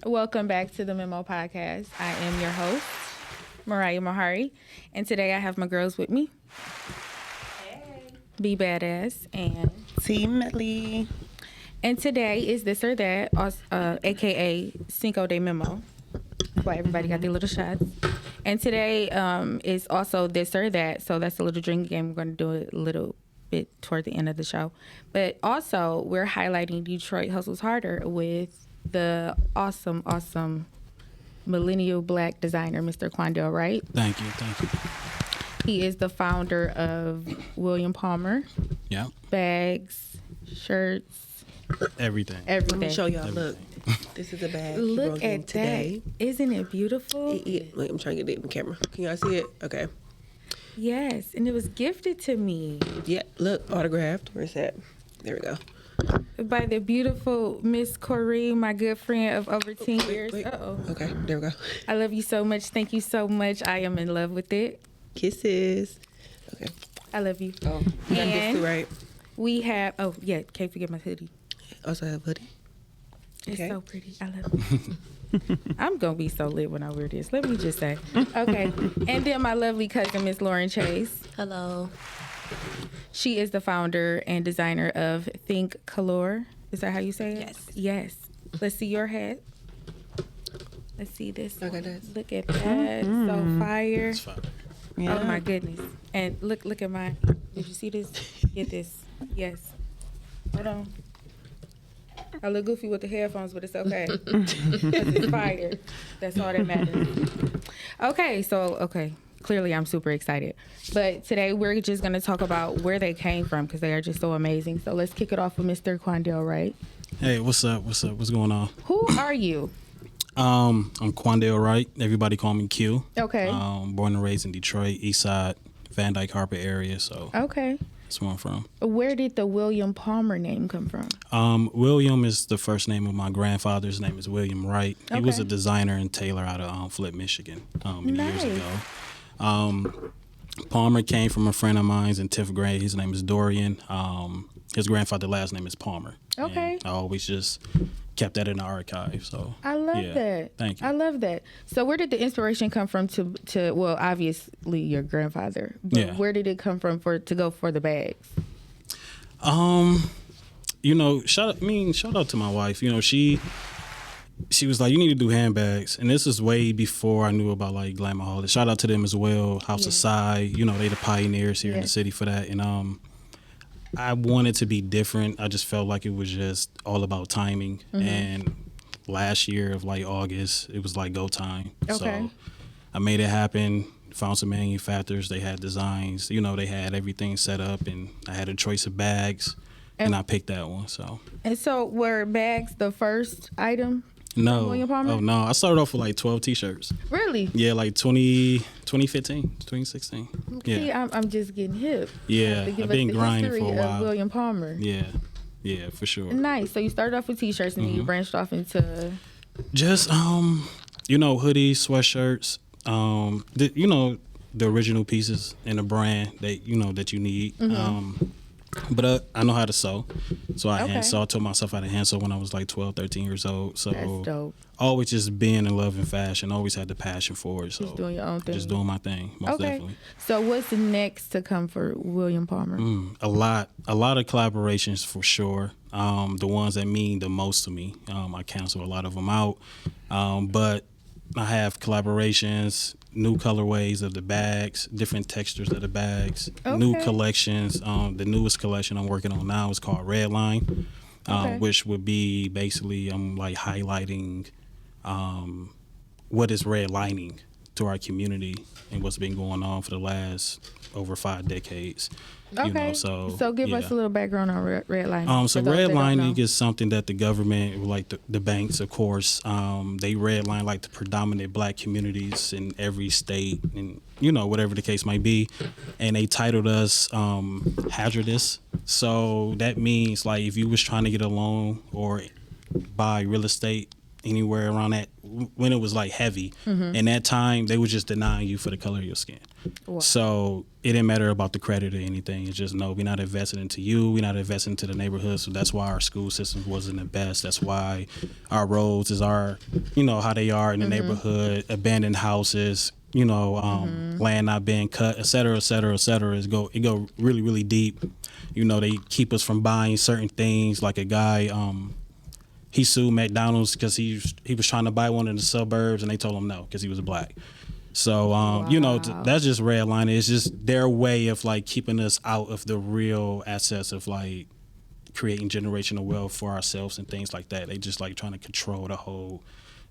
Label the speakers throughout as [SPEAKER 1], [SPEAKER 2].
[SPEAKER 1] Welcome back to the Memo podcast. I am your host, Mariah Mahari, and today I have my girls with me. Hey. Be Badass and
[SPEAKER 2] Tee Millie.
[SPEAKER 1] And today is This or That, aka Cinco de Memo. That's why everybody got their little shots. And today is also This or That, so that's a little drinking game. We're going to do it a little bit toward the end of the show. But also, we're highlighting Detroit Hustles Harder with the awesome millennial black designer, Mr. Quandell Wright.
[SPEAKER 3] Thank you.
[SPEAKER 1] He is the founder of William Palmer.
[SPEAKER 3] Yeah.
[SPEAKER 1] Bags, shirts,
[SPEAKER 3] Everything.
[SPEAKER 2] Let me show y'all. Look, this is a bag.
[SPEAKER 1] Look at
[SPEAKER 2] today.
[SPEAKER 1] that. Isn't it beautiful?
[SPEAKER 2] Wait, I'm trying to get it in the camera. Can y'all see it? Okay.
[SPEAKER 1] Yes, and it was gifted to me.
[SPEAKER 2] Yeah, look, autographed. Where's that? There we go.
[SPEAKER 1] By the beautiful Miss Corrine, my good friend of over 10 years.
[SPEAKER 2] Wait.
[SPEAKER 1] Uh-oh.
[SPEAKER 2] Okay, there we go.
[SPEAKER 1] I love you so much. Thank you so much. I am in love with it.
[SPEAKER 2] Kisses. Okay.
[SPEAKER 1] I love you.
[SPEAKER 2] Oh, you got this too, right?
[SPEAKER 1] We have, can't forget my hoodie.
[SPEAKER 2] Also have hoodie.
[SPEAKER 1] It's
[SPEAKER 2] Okay.
[SPEAKER 1] so pretty. I love it. I'm going to be so lit when I wear this. Let me just say. Okay. And then my lovely cousin, Miss Lauren Chase.
[SPEAKER 4] Hello.
[SPEAKER 1] She is the founder and designer of Think Colur. Is that how you say it?
[SPEAKER 4] Yes.
[SPEAKER 1] Yes. Let's see your hat. Let's see this.
[SPEAKER 2] Okay,
[SPEAKER 1] one.
[SPEAKER 2] that's-
[SPEAKER 1] Look at that. So fire.
[SPEAKER 3] It's fine.
[SPEAKER 1] Oh my goodness. And look at mine. Did you see this? Get this. Yes. Hold on. I look goofy with the headphones, but it's okay. 'Cause it's fire. That's all that matters. Okay. Clearly, I'm super excited. But today, we're just going to talk about where they came from because they are just so amazing. So let's kick it off with Mr. Quandell Wright.
[SPEAKER 3] Hey, what's up? What's going on?
[SPEAKER 1] Who are you?
[SPEAKER 3] I'm Quandell Wright. Everybody call me Q.
[SPEAKER 1] Okay.
[SPEAKER 3] Born and raised in Detroit, East Side, Van Dyke Harper area. So
[SPEAKER 1] Okay.
[SPEAKER 3] that's where I'm from.
[SPEAKER 1] Where did the William Palmer name come from?
[SPEAKER 3] William is the first name of my grandfather's name is William Wright. He was
[SPEAKER 1] Okay.
[SPEAKER 3] a designer and tailor out of Flint, Michigan, many years
[SPEAKER 1] Nice.
[SPEAKER 3] ago. Palmer came from a friend of mine's in 10th grade. His name is Dorian. His grandfather's last name is Palmer.
[SPEAKER 1] Okay.
[SPEAKER 3] And I always just kept that in the archive. So
[SPEAKER 1] I love
[SPEAKER 3] yeah.
[SPEAKER 1] that.
[SPEAKER 3] Thank you.
[SPEAKER 1] I love that. So where did the inspiration come from to well, obviously your grandfather. But
[SPEAKER 3] Yeah.
[SPEAKER 1] where did it come from to go for the bags?
[SPEAKER 3] Shout out to my wife. She was like, you need to do handbags. And this is way before I knew about like Glamaholic. Shout out to them as well. House of Psy, they the pioneers here in the city for that. And I wanted to be different. I just felt like it was just all about timing. And last year of like August, it was like go time.
[SPEAKER 1] Okay.
[SPEAKER 3] So I made it happen. Found some manufacturers. They had designs. They had everything set up, and I had a choice of bags, and I picked that one. So.
[SPEAKER 1] And so were bags the first item?
[SPEAKER 3] No.
[SPEAKER 1] William Palmer?
[SPEAKER 3] Oh, no. I started off with like 12 T-shirts.
[SPEAKER 1] Really?
[SPEAKER 3] Yeah, like 2015, 2016. Yeah.
[SPEAKER 1] See, I'm just getting hip.
[SPEAKER 3] Yeah,
[SPEAKER 1] To give
[SPEAKER 3] I've
[SPEAKER 1] us
[SPEAKER 3] been
[SPEAKER 1] the
[SPEAKER 3] grinding
[SPEAKER 1] history
[SPEAKER 3] for a
[SPEAKER 1] of
[SPEAKER 3] while.
[SPEAKER 1] William Palmer.
[SPEAKER 3] Yeah, for sure.
[SPEAKER 1] Nice. So you started off with T-shirts, and then you branched off into.
[SPEAKER 3] Just, hoodies, sweatshirts, the original pieces in the brand that you need. But I know how to sew. So I hand sew. I taught myself how to hand sew when I was like 12, 13 years old. So
[SPEAKER 1] That's dope.
[SPEAKER 3] always just being in love and fashion. Always had the passion for it. So
[SPEAKER 1] Just doing your own thing.
[SPEAKER 3] Just doing my thing, most definitely.
[SPEAKER 1] So what's next to come for William Palmer?
[SPEAKER 3] A lot of collaborations for sure. The ones that mean the most to me. I cancel a lot of them out. But I have collaborations, new colorways of the bags, different textures of the bags, new collections. The newest collection I'm working on now is called Red Line, which would be basically I'm like highlighting what is redlining to our community and what's been going on for the last over 5 decades.
[SPEAKER 1] Okay. So give us a little background on redlining.
[SPEAKER 3] So redlining is something that the government, like the banks, of course, they redline like the predominant black communities in every state and, whatever the case might be. And they titled us hazardous. So that means like if you was trying to get a loan or buy real estate anywhere around that, when it was like heavy, in that time, they were just denying you for the color of your skin.
[SPEAKER 1] Wow.
[SPEAKER 3] So it didn't matter about the credit or anything. It's just, no, we're not investing into you. We're not investing into the neighborhood. So that's why our school system wasn't the best. That's why our roads is how they are in the neighborhood, abandoned houses, land not being cut, et cetera, et cetera, et cetera. It go really, really deep. They keep us from buying certain things. Like a guy, he sued McDonald's because he was trying to buy one in the suburbs, and they told him no because he was black. So, that's just redlining. It's just their way of like keeping us out of the real assets of like creating generational wealth for ourselves and things like that. They just like trying to control the whole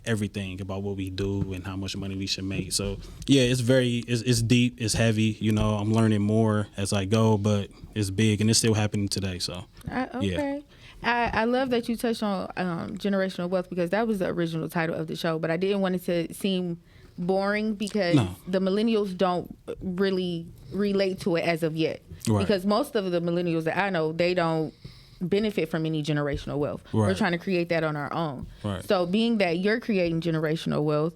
[SPEAKER 3] everything about what we do and how much money we should make. So yeah, it's deep, it's heavy. I'm learning more as I go, but it's big and it's still happening today. So
[SPEAKER 1] okay. Yeah. I love that you touched on generational wealth because that was the original title of the show, but I didn't want it to seem boring because the millennials don't really relate to it as of yet. Right. Because most of the millennials that I know, they don't benefit from any generational wealth. Right. We're trying to create that on our own. Right. So being that you're creating generational wealth,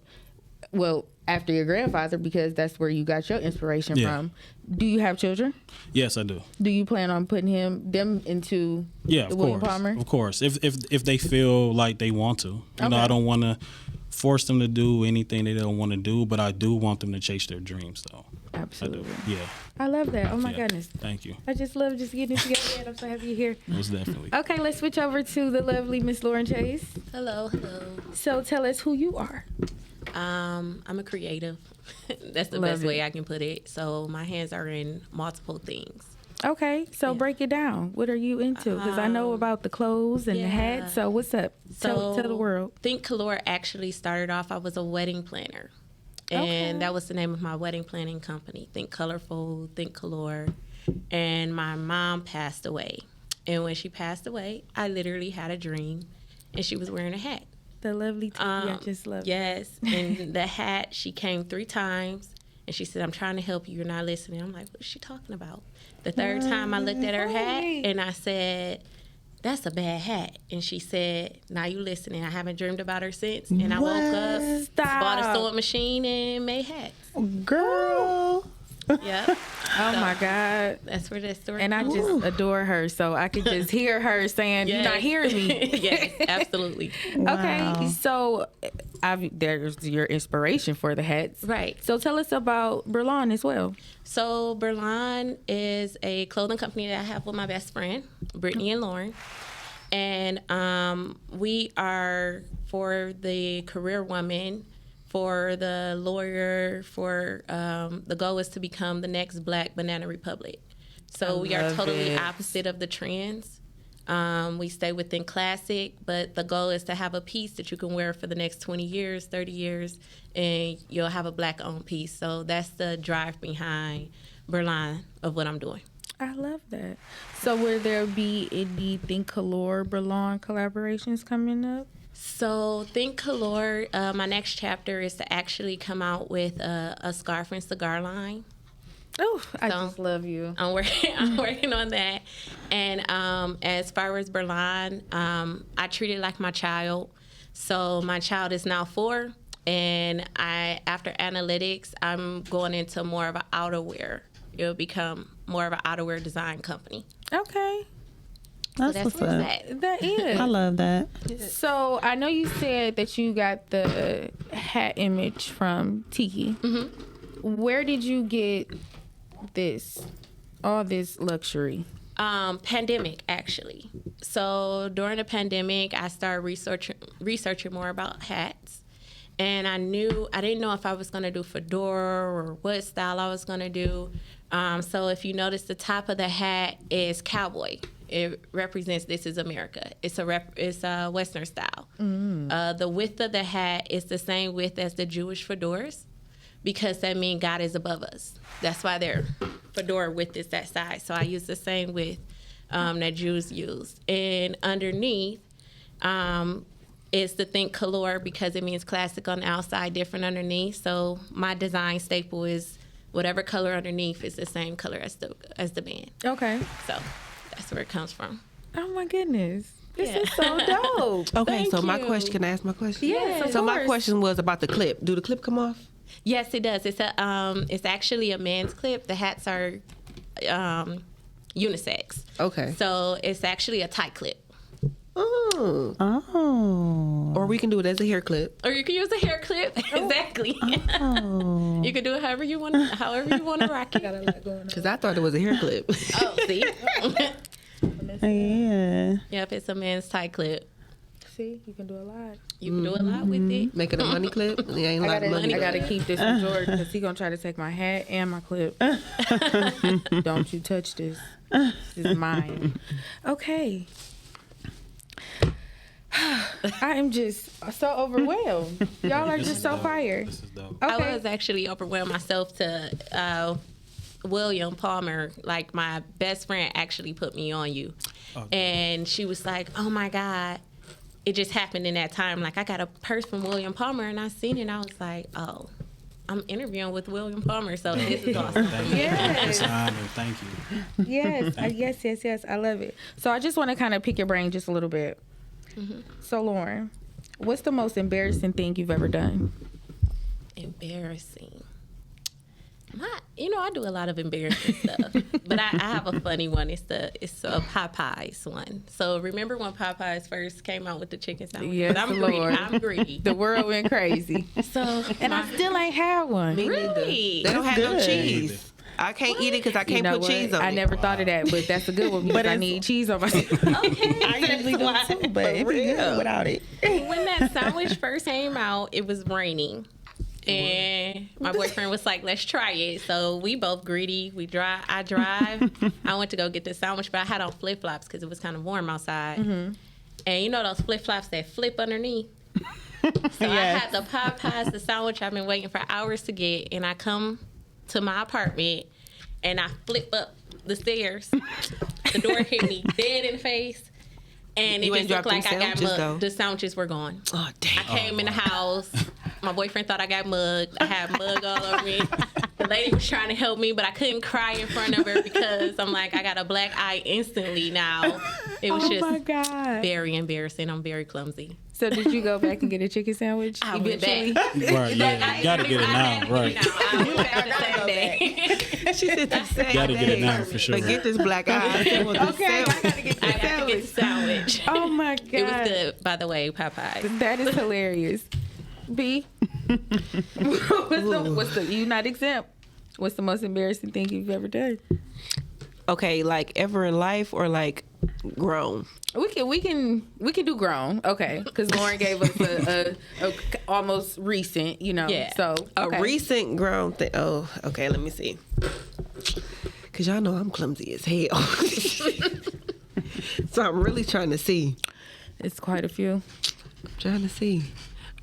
[SPEAKER 1] well, after your grandfather, because that's where you got your inspiration from. Do you have children?
[SPEAKER 3] Yes, I do.
[SPEAKER 1] Do you plan on putting them into the William Palmer?
[SPEAKER 3] Of course. If they feel like they want to. I don't want to force them to do anything they don't want to do, but I do want them to chase their dreams, though.
[SPEAKER 1] Absolutely.
[SPEAKER 3] Yeah.
[SPEAKER 1] I love that. Oh, my goodness.
[SPEAKER 3] Thank you.
[SPEAKER 1] I just love just getting it together, and I'm so happy you're here.
[SPEAKER 3] Most definitely.
[SPEAKER 1] Okay, let's switch over to the lovely Miss Lauren Chase.
[SPEAKER 4] Hello.
[SPEAKER 1] So tell us who you are.
[SPEAKER 4] I'm a creative. That's the best way I can put it. So my hands are in multiple things.
[SPEAKER 1] Okay, so break it down. What are you into? Because I know about the clothes and the hats. So what's up? Tell the world.
[SPEAKER 4] Think Colur actually started off, I was a wedding planner. And that was the name of my wedding planning company. Think Colorful, Think Colur. And my mom passed away. And when she passed away, I literally had a dream. And she was wearing a hat.
[SPEAKER 1] The lovely Tiki, I just love it.
[SPEAKER 4] Yes, and the hat, she came 3 times. And she said, I'm trying to help you. You're not listening. I'm like, what is she talking about? The third time I looked at her hat and I said, that's a bad hat. And she said, now you listening. I haven't dreamed about her since. And I woke up, bought a sewing machine and made hats.
[SPEAKER 1] Girl.
[SPEAKER 4] Yep.
[SPEAKER 1] Oh my God.
[SPEAKER 4] That's where that story
[SPEAKER 1] And
[SPEAKER 4] comes.
[SPEAKER 1] I just adore her. So I could just hear her saying, You're not hearing me.
[SPEAKER 4] Yes, absolutely.
[SPEAKER 1] Wow. Okay. So there's your inspiration for the hats.
[SPEAKER 4] Right.
[SPEAKER 1] So tell us about Berlin as well.
[SPEAKER 4] So Berlin is a clothing company that I have with my best friend, Brittany and Lauren. And we are for the career woman, for the lawyer, for the goal is to become the next Black Banana Republic. So we are totally opposite of the trends. We stay within classic, but the goal is to have a piece that you can wear for the next 20 years, 30 years, and you'll have a Black-owned piece. So that's the drive behind Berlin of what I'm doing.
[SPEAKER 1] I love that. So will there be any Think Colur Berlin collaborations coming up?
[SPEAKER 4] So Think Colur, my next chapter is to actually come out with a scarf and cigar line.
[SPEAKER 1] Oh, I just love you.
[SPEAKER 4] I'm working on that. And as far as Berlin, I treat it like my child. So my child is now 4, and after analytics, I'm going into more of an outerwear. It'll become more of an outerwear design company.
[SPEAKER 1] Okay.
[SPEAKER 4] That's what's up.
[SPEAKER 1] That is.
[SPEAKER 2] I love that.
[SPEAKER 1] So I know you said that you got the hat image from Tiki. Mm-hmm. Where did you get all this luxury?
[SPEAKER 4] Pandemic, actually. So during the pandemic, I started researching more about hats. And I didn't know if I was going to do fedora or what style I was going to do. So if you notice, the top of the hat is cowboy. It represents this is America. It's a Western style. Mm. The width of the hat is the same width as the Jewish fedoras, because that means God is above us. That's why their fedora width is that size. So I use the same width that Jews use. And underneath is the Think Colur, because it means classic on the outside, different underneath. So my design staple is whatever color underneath is the same color as the band.
[SPEAKER 1] Okay.
[SPEAKER 4] So that's where it comes from.
[SPEAKER 1] Oh my goodness. This is so dope.
[SPEAKER 2] Okay,
[SPEAKER 4] Thank
[SPEAKER 2] so my
[SPEAKER 4] you.
[SPEAKER 2] question, can I ask my question?
[SPEAKER 1] Yes, of
[SPEAKER 2] So my
[SPEAKER 1] course.
[SPEAKER 2] question was about the clip. Do the clip come off?
[SPEAKER 4] Yes, it does. It's actually a man's clip. The hats are unisex.
[SPEAKER 2] Okay.
[SPEAKER 4] So it's actually a tie clip.
[SPEAKER 2] Oh.
[SPEAKER 5] Oh.
[SPEAKER 2] Or we can do it as a hair clip.
[SPEAKER 4] Or you can use a hair clip. Exactly.
[SPEAKER 5] Oh.
[SPEAKER 4] You can do it however you want to rock it.
[SPEAKER 1] Got a lot going on.
[SPEAKER 2] Because I thought it was a hair clip.
[SPEAKER 4] Oh, see?
[SPEAKER 5] Yeah.
[SPEAKER 4] Yep, it's a man's tie clip.
[SPEAKER 1] See, you can do a lot.
[SPEAKER 4] You can do a lot with it.
[SPEAKER 2] Make it a money clip. It ain't a lot of money.
[SPEAKER 1] I gotta keep this from George because he gonna try to take my hat and my clip. Don't you touch this. This is mine. Okay. I am just so overwhelmed. Y'all are just so fire.
[SPEAKER 3] This is dope.
[SPEAKER 1] Okay.
[SPEAKER 4] I was actually overwhelmed myself to William Palmer. Like, my best friend actually put me on you. And she was like, oh my God. It just happened in that time. Like, I got a purse from William Palmer and I seen it and I was like, oh, I'm interviewing with William Palmer. So this is awesome.
[SPEAKER 1] Yes.
[SPEAKER 3] It's an honor. Thank you.
[SPEAKER 1] Yes. I love it. So I just want to kind of pick your brain just a little bit. So Lauren, what's the most embarrassing thing you've ever done?
[SPEAKER 4] Embarrassing. I do a lot of embarrassing stuff, but I have a funny one. It's a Popeyes one. So remember when Popeyes first came out with the chicken sandwich?
[SPEAKER 1] Yes,
[SPEAKER 4] But
[SPEAKER 1] Lord.
[SPEAKER 4] I'm greedy.
[SPEAKER 1] The world went crazy.
[SPEAKER 4] So
[SPEAKER 1] And I still ain't had one.
[SPEAKER 4] really.
[SPEAKER 2] They don't have no
[SPEAKER 5] good.
[SPEAKER 2] cheese. I can't eat it because I can't put cheese on it.
[SPEAKER 1] I never thought of that, but that's a good one because I need cheese on my
[SPEAKER 4] Okay.
[SPEAKER 5] I usually do too, but it'd be good without it.
[SPEAKER 4] When that sandwich first came out, it was raining. And my boyfriend was like, let's try it. So we both greedy. I drive. I went to go get the sandwich, but I had on flip-flops because it was kind of warm outside. And you know those flip-flops that flip underneath? So I had the Popeyes, the sandwich I've been waiting for hours to get. And I come to my apartment and I flip up the stairs. The door hit me dead in the face. And
[SPEAKER 2] You
[SPEAKER 4] it
[SPEAKER 2] ain't
[SPEAKER 4] just looked
[SPEAKER 2] dropped
[SPEAKER 4] like
[SPEAKER 2] them
[SPEAKER 4] I got
[SPEAKER 2] sandwiches,
[SPEAKER 4] mugged.
[SPEAKER 2] though?
[SPEAKER 4] The sandwiches were gone.
[SPEAKER 2] Oh, damn.
[SPEAKER 4] I came in the house. My boyfriend thought I got mugged. I had mug all over me. The lady was trying to help me, but I couldn't cry in front of her because I'm like, I got a black eye instantly now. It was
[SPEAKER 1] Oh my
[SPEAKER 4] just
[SPEAKER 1] God.
[SPEAKER 4] very embarrassing. I'm very clumsy.
[SPEAKER 1] So did you go back and get a chicken sandwich?
[SPEAKER 4] I went back.
[SPEAKER 3] Right, yeah. You gotta get it now. Right.
[SPEAKER 4] I went back the same day.
[SPEAKER 2] She said the same
[SPEAKER 3] Gotta get it
[SPEAKER 2] thing.
[SPEAKER 3] now for sure.
[SPEAKER 2] But get this black eye.
[SPEAKER 1] Okay, I gotta get
[SPEAKER 4] I got to get the sandwich.
[SPEAKER 1] Oh my God.
[SPEAKER 4] It was good, by the way, Popeyes.
[SPEAKER 1] That is hilarious. B. what's the you not exempt? What's the most embarrassing thing you've ever done?
[SPEAKER 2] Okay, like ever in life or like grown?
[SPEAKER 1] We can do grown, okay? Because Lauren gave us a almost recent,
[SPEAKER 4] Yeah.
[SPEAKER 1] So okay.
[SPEAKER 2] A recent grown thing. Oh, okay, let me see. Because y'all know I'm clumsy as hell. So I'm really trying to see.
[SPEAKER 1] It's quite a few.
[SPEAKER 2] Trying to see.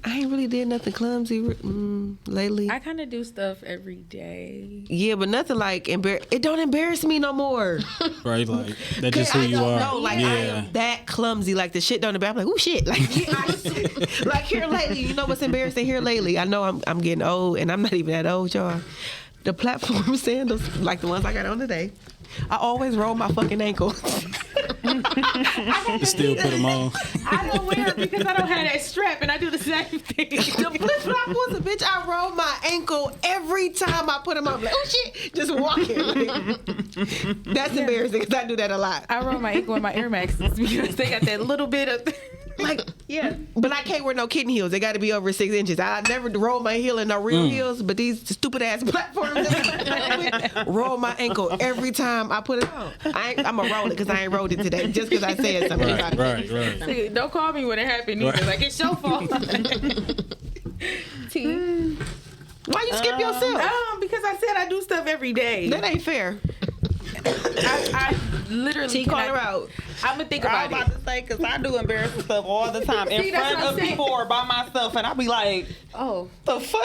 [SPEAKER 2] I ain't really did nothing clumsy lately.
[SPEAKER 1] I kind of do stuff every day.
[SPEAKER 2] Yeah, but nothing like it don't embarrass me no more.
[SPEAKER 3] Right, like that's just who you are.
[SPEAKER 2] No, like I
[SPEAKER 3] yeah.
[SPEAKER 2] am that clumsy. Like the shit don't embarrass. I'm like, oh shit. Like, like here lately. You know what's embarrassing here lately? I know I'm getting old, and I'm not even that old, y'all. The platform sandals, like the ones I got on today. I always roll my fucking ankle.
[SPEAKER 3] You still put them on.
[SPEAKER 1] I don't wear it because I don't have that strap, and I do the same thing.
[SPEAKER 2] The flip flop was a bitch. I roll my ankle every time I put them on. I'm like, oh shit, just walking. Like, that's embarrassing because I do that a lot.
[SPEAKER 1] I roll my ankle with my Air Maxes because they got that little bit of.
[SPEAKER 2] Like,
[SPEAKER 1] Yeah.
[SPEAKER 2] but I can't wear no kitten heels. They got to be over 6 inches. I never roll my heel in no real heels, but these stupid ass platforms roll my ankle every time I put it on. I'm going to roll it because I ain't rolled it today just because I said something about it.
[SPEAKER 3] Right.
[SPEAKER 1] See, don't call me when it happened either.
[SPEAKER 3] Right.
[SPEAKER 1] Like, it's your fault. T.
[SPEAKER 2] Why you skip yourself?
[SPEAKER 1] Because I said I do stuff every day.
[SPEAKER 2] That ain't fair.
[SPEAKER 1] I literally
[SPEAKER 2] T, call her out.
[SPEAKER 1] I'm gonna think
[SPEAKER 5] I'm
[SPEAKER 1] about
[SPEAKER 5] about
[SPEAKER 1] it.
[SPEAKER 5] to say, because I do embarrassing stuff all the time
[SPEAKER 1] See,
[SPEAKER 5] in
[SPEAKER 1] that's
[SPEAKER 5] front
[SPEAKER 1] what I'm
[SPEAKER 5] of
[SPEAKER 1] saying.
[SPEAKER 5] people or by myself, and I'll be like,
[SPEAKER 1] Oh,
[SPEAKER 5] the fuck?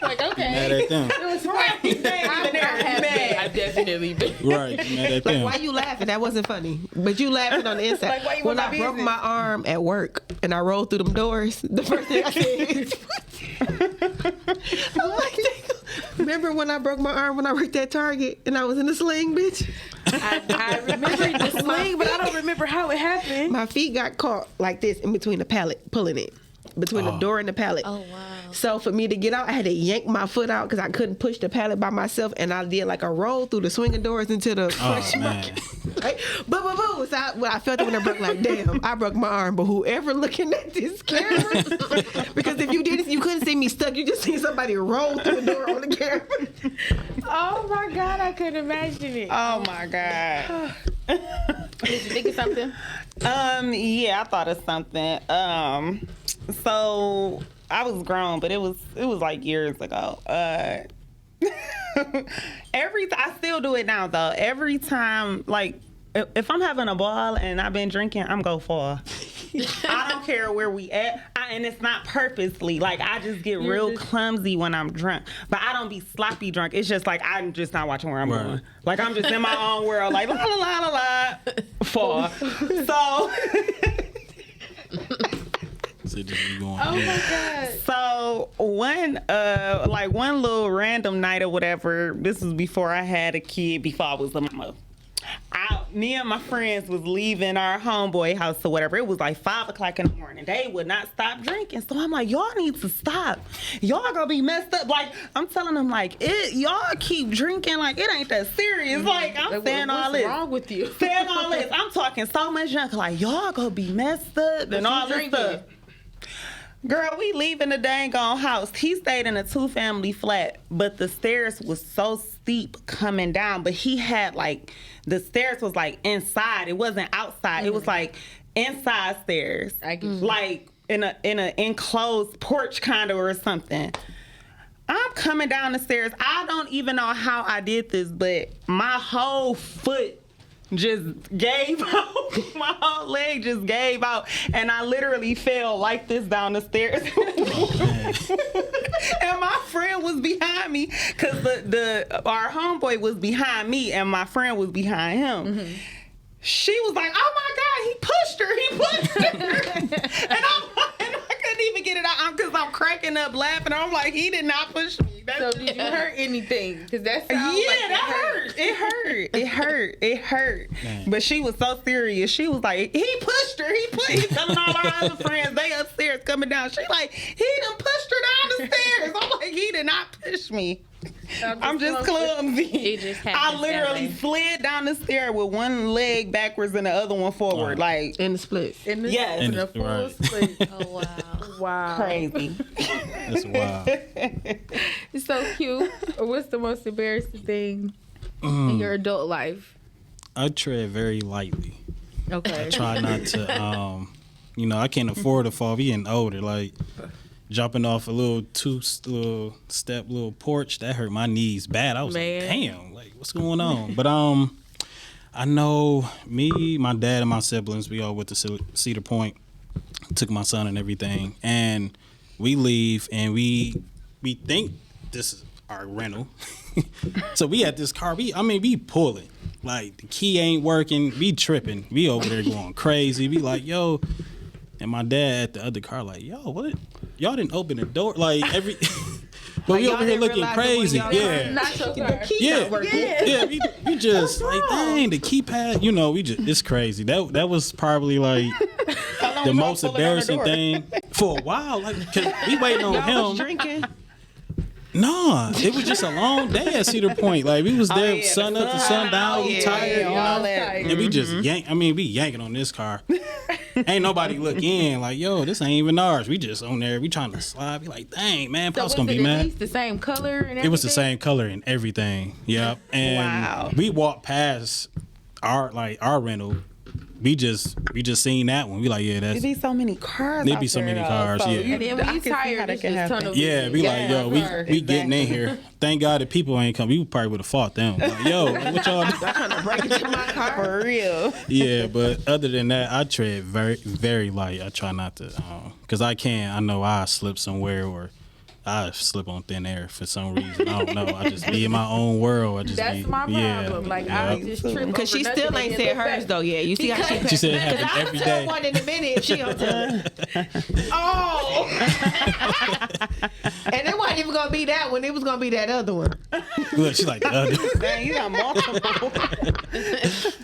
[SPEAKER 1] like okay.
[SPEAKER 3] Mad at them.
[SPEAKER 1] It was right. I definitely been.
[SPEAKER 3] Right. Mad at
[SPEAKER 2] Like,
[SPEAKER 3] them.
[SPEAKER 2] why you laughing? That wasn't funny. But you laughing on the inside.
[SPEAKER 1] Like, why you
[SPEAKER 2] when
[SPEAKER 1] want
[SPEAKER 2] I
[SPEAKER 1] my
[SPEAKER 2] broke
[SPEAKER 1] business?
[SPEAKER 2] my arm at work and I rolled through them doors, the first thing I said I'm like, remember when I broke my arm when I worked at Target and I was in the sling, bitch?
[SPEAKER 1] I remember the sling, but I don't remember how it happened.
[SPEAKER 2] My feet got caught like this in between the pallet, pulling it. between the door and the pallet.
[SPEAKER 4] Oh, wow.
[SPEAKER 2] So for me to get out, I had to yank my foot out because I couldn't push the pallet by myself, and I did like a roll through the swinging doors into the fresh market. Right? Boo, boo, boo. So I felt it when I broke, like, damn, I broke my arm. But whoever looking at this camera, because if you did this, you couldn't see me stuck. You just see somebody roll through the door on the camera.
[SPEAKER 1] Oh my God, I couldn't imagine it.
[SPEAKER 5] Oh my God.
[SPEAKER 1] Did you think of something?
[SPEAKER 5] Yeah, I thought of something. So I was grown, but it was like years ago. I still do it now though. Every time, like, if I'm having a ball and I've been drinking, I'm go far. I don't care where we at, and it's not purposely. Like, I just get real clumsy when I'm drunk, but I don't be sloppy drunk. It's just like I'm just not watching where I'm going. Like, I'm just in my own world. Like, la la la la la, far. So.
[SPEAKER 1] Oh my God.
[SPEAKER 5] So one little random night or whatever, this was before I had a kid, before I was a mama. Me and my friends was leaving our homeboy house or whatever. It was like 5 o'clock in the morning. They would not stop drinking. So I'm like, y'all need to stop. Y'all gonna be messed up. Like, I'm telling them, like, y'all keep drinking like it ain't that serious. Like, I'm saying all this.
[SPEAKER 1] What's wrong with you?
[SPEAKER 5] Saying all this. I'm talking so much junk. Like, y'all gonna be messed up and all this stuff. Girl, we leaving the dang on house. He stayed in a 2-family flat, but the stairs was so steep coming down. But he had, like, the stairs was like inside. It wasn't outside. It was like inside stairs. Like in a enclosed porch kind of or something. I'm coming down the stairs. I don't even know how I did this, but my whole foot just gave out. My whole leg just gave out, and I literally fell like this down the stairs. And my friend was behind me, because our homeboy was behind me and my friend was behind him. She was like, oh my God, he pushed her. And I couldn't even get it out because I'm cracking up laughing. I'm like, he did not push me.
[SPEAKER 1] So did you hurt anything? Because that sounds
[SPEAKER 5] It hurt. Man. But she was so serious. She was like, he pushed her. He's telling all our other friends, they upstairs coming down. She like, he done pushed her down the stairs. I'm like, he did not push me. I'm just clumsy. I literally slid down the stair with one leg backwards and the other one forward. Like
[SPEAKER 2] in the split.
[SPEAKER 5] Yes.
[SPEAKER 1] In the full split.
[SPEAKER 4] Oh, wow.
[SPEAKER 1] Wow.
[SPEAKER 5] Crazy.
[SPEAKER 3] That's wild.
[SPEAKER 1] It's so cute. What's the most embarrassing thing in your adult life?
[SPEAKER 3] I tread very lightly.
[SPEAKER 1] Okay.
[SPEAKER 3] I try not to, I can't afford to fall. We getting older. Like, jumping off a little two-step little porch, that hurt my knees bad. I was like, damn, like, what's going on? But I know me, my dad, and my siblings, we all went to Cedar Point, took my son and everything, and we leave, and we think this is our rental. So we at this car, we pulling. Like, the key ain't working, we tripping. We over there going crazy. We like, yo. And my dad at the other car like, yo, what? Y'all didn't open the door. Like, but like, we over here looking crazy. Yeah.
[SPEAKER 1] Not your car.
[SPEAKER 3] Yeah, we just like, dang, the keypad, it's crazy. That was probably like the most embarrassing thing for a while. Like, cause we waiting on him.
[SPEAKER 2] Was drinking?
[SPEAKER 3] No, it was just a long day at Cedar Point. Like, we was there sun up to sundown. We tired, and we just we yanking on this car. Ain't nobody look in. Like, yo, this ain't even ours. We just on there. We trying to slide. We like, dang, man, Pop's gonna be mad.
[SPEAKER 1] At least the same color and everything?
[SPEAKER 3] It was the same color and everything. Yep. And we walked past our rental. We just seen that one. We like, yeah, that's.
[SPEAKER 5] There be so many cars.
[SPEAKER 3] There be so many cars.
[SPEAKER 5] So
[SPEAKER 3] yeah.
[SPEAKER 1] And then when you tired, it's just tunnel vision.
[SPEAKER 3] We like, yo, we getting in here. Thank God the people ain't come. We probably would have fought them. Like, yo, what y'all doing?
[SPEAKER 2] I'm trying to break into my car
[SPEAKER 5] for real.
[SPEAKER 3] Yeah, but other than that, I tread very, very light. I try not to, because I know I slip somewhere or I slip on thin air for some reason. I don't know. I just be in my own world.
[SPEAKER 1] That's my problem.
[SPEAKER 3] Yeah,
[SPEAKER 1] like, I just trip
[SPEAKER 2] because she still ain't said hers though. Yeah, you see how
[SPEAKER 3] she said it happened every day.
[SPEAKER 2] One in a minute. She gonna tell. Oh. And it wasn't even gonna be that one. It was gonna be that other one.
[SPEAKER 3] Look, she's like the other.
[SPEAKER 5] Dang, you got multiple.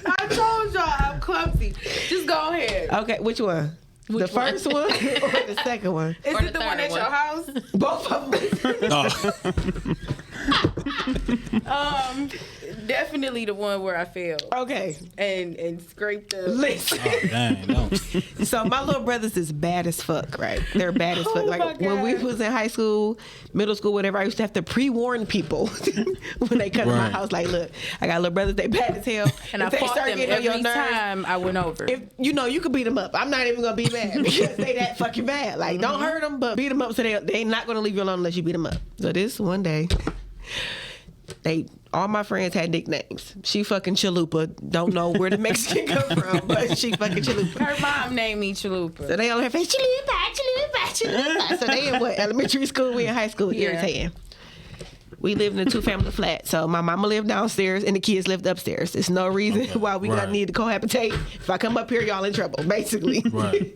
[SPEAKER 1] I told y'all I'm clumsy. Just go ahead.
[SPEAKER 2] Okay, which one? The first one or the second one?
[SPEAKER 1] Is
[SPEAKER 4] Or
[SPEAKER 1] it
[SPEAKER 4] the
[SPEAKER 1] the one
[SPEAKER 4] third
[SPEAKER 1] at your
[SPEAKER 4] one.
[SPEAKER 1] house?
[SPEAKER 2] Both of them.
[SPEAKER 3] Oh,
[SPEAKER 1] Definitely the one where I fell
[SPEAKER 2] Okay.
[SPEAKER 1] and scraped the.
[SPEAKER 2] Listen.
[SPEAKER 3] oh dang, no.
[SPEAKER 2] So my little brothers is bad as fuck, right? They're bad as fuck.
[SPEAKER 1] Oh, my
[SPEAKER 2] Like when we
[SPEAKER 1] God.
[SPEAKER 2] was in high school, middle school, whatever, I used to have to pre-warn people when they come to my
[SPEAKER 3] Right.
[SPEAKER 2] house. Like, look, I got little brothers. They bad as hell.
[SPEAKER 1] And
[SPEAKER 2] If
[SPEAKER 1] I
[SPEAKER 2] they
[SPEAKER 1] fought
[SPEAKER 2] start
[SPEAKER 1] them
[SPEAKER 2] getting on your
[SPEAKER 1] every
[SPEAKER 2] nerves,
[SPEAKER 1] time I went over.
[SPEAKER 2] if you know, you could beat them up. I'm not even gonna be mad because they that fucking bad. Like, don't hurt them, but beat them up so they not gonna leave you alone unless you beat them up. So this one day, all my friends had nicknames. She fucking Chalupa. Don't know where the Mexican come from, but she fucking Chalupa.
[SPEAKER 1] Her mom named me Chalupa.
[SPEAKER 2] So they on her face, Chalupa, Chalupa, Chalupa. So they in what? Elementary school, we in high school,
[SPEAKER 1] Yeah.
[SPEAKER 2] irritating. We lived in a 2-family flat. So my mama lived downstairs and the kids lived upstairs. There's no reason why we
[SPEAKER 3] Right.
[SPEAKER 2] gonna need to cohabitate. If I come up here, y'all in trouble, basically.
[SPEAKER 3] Right.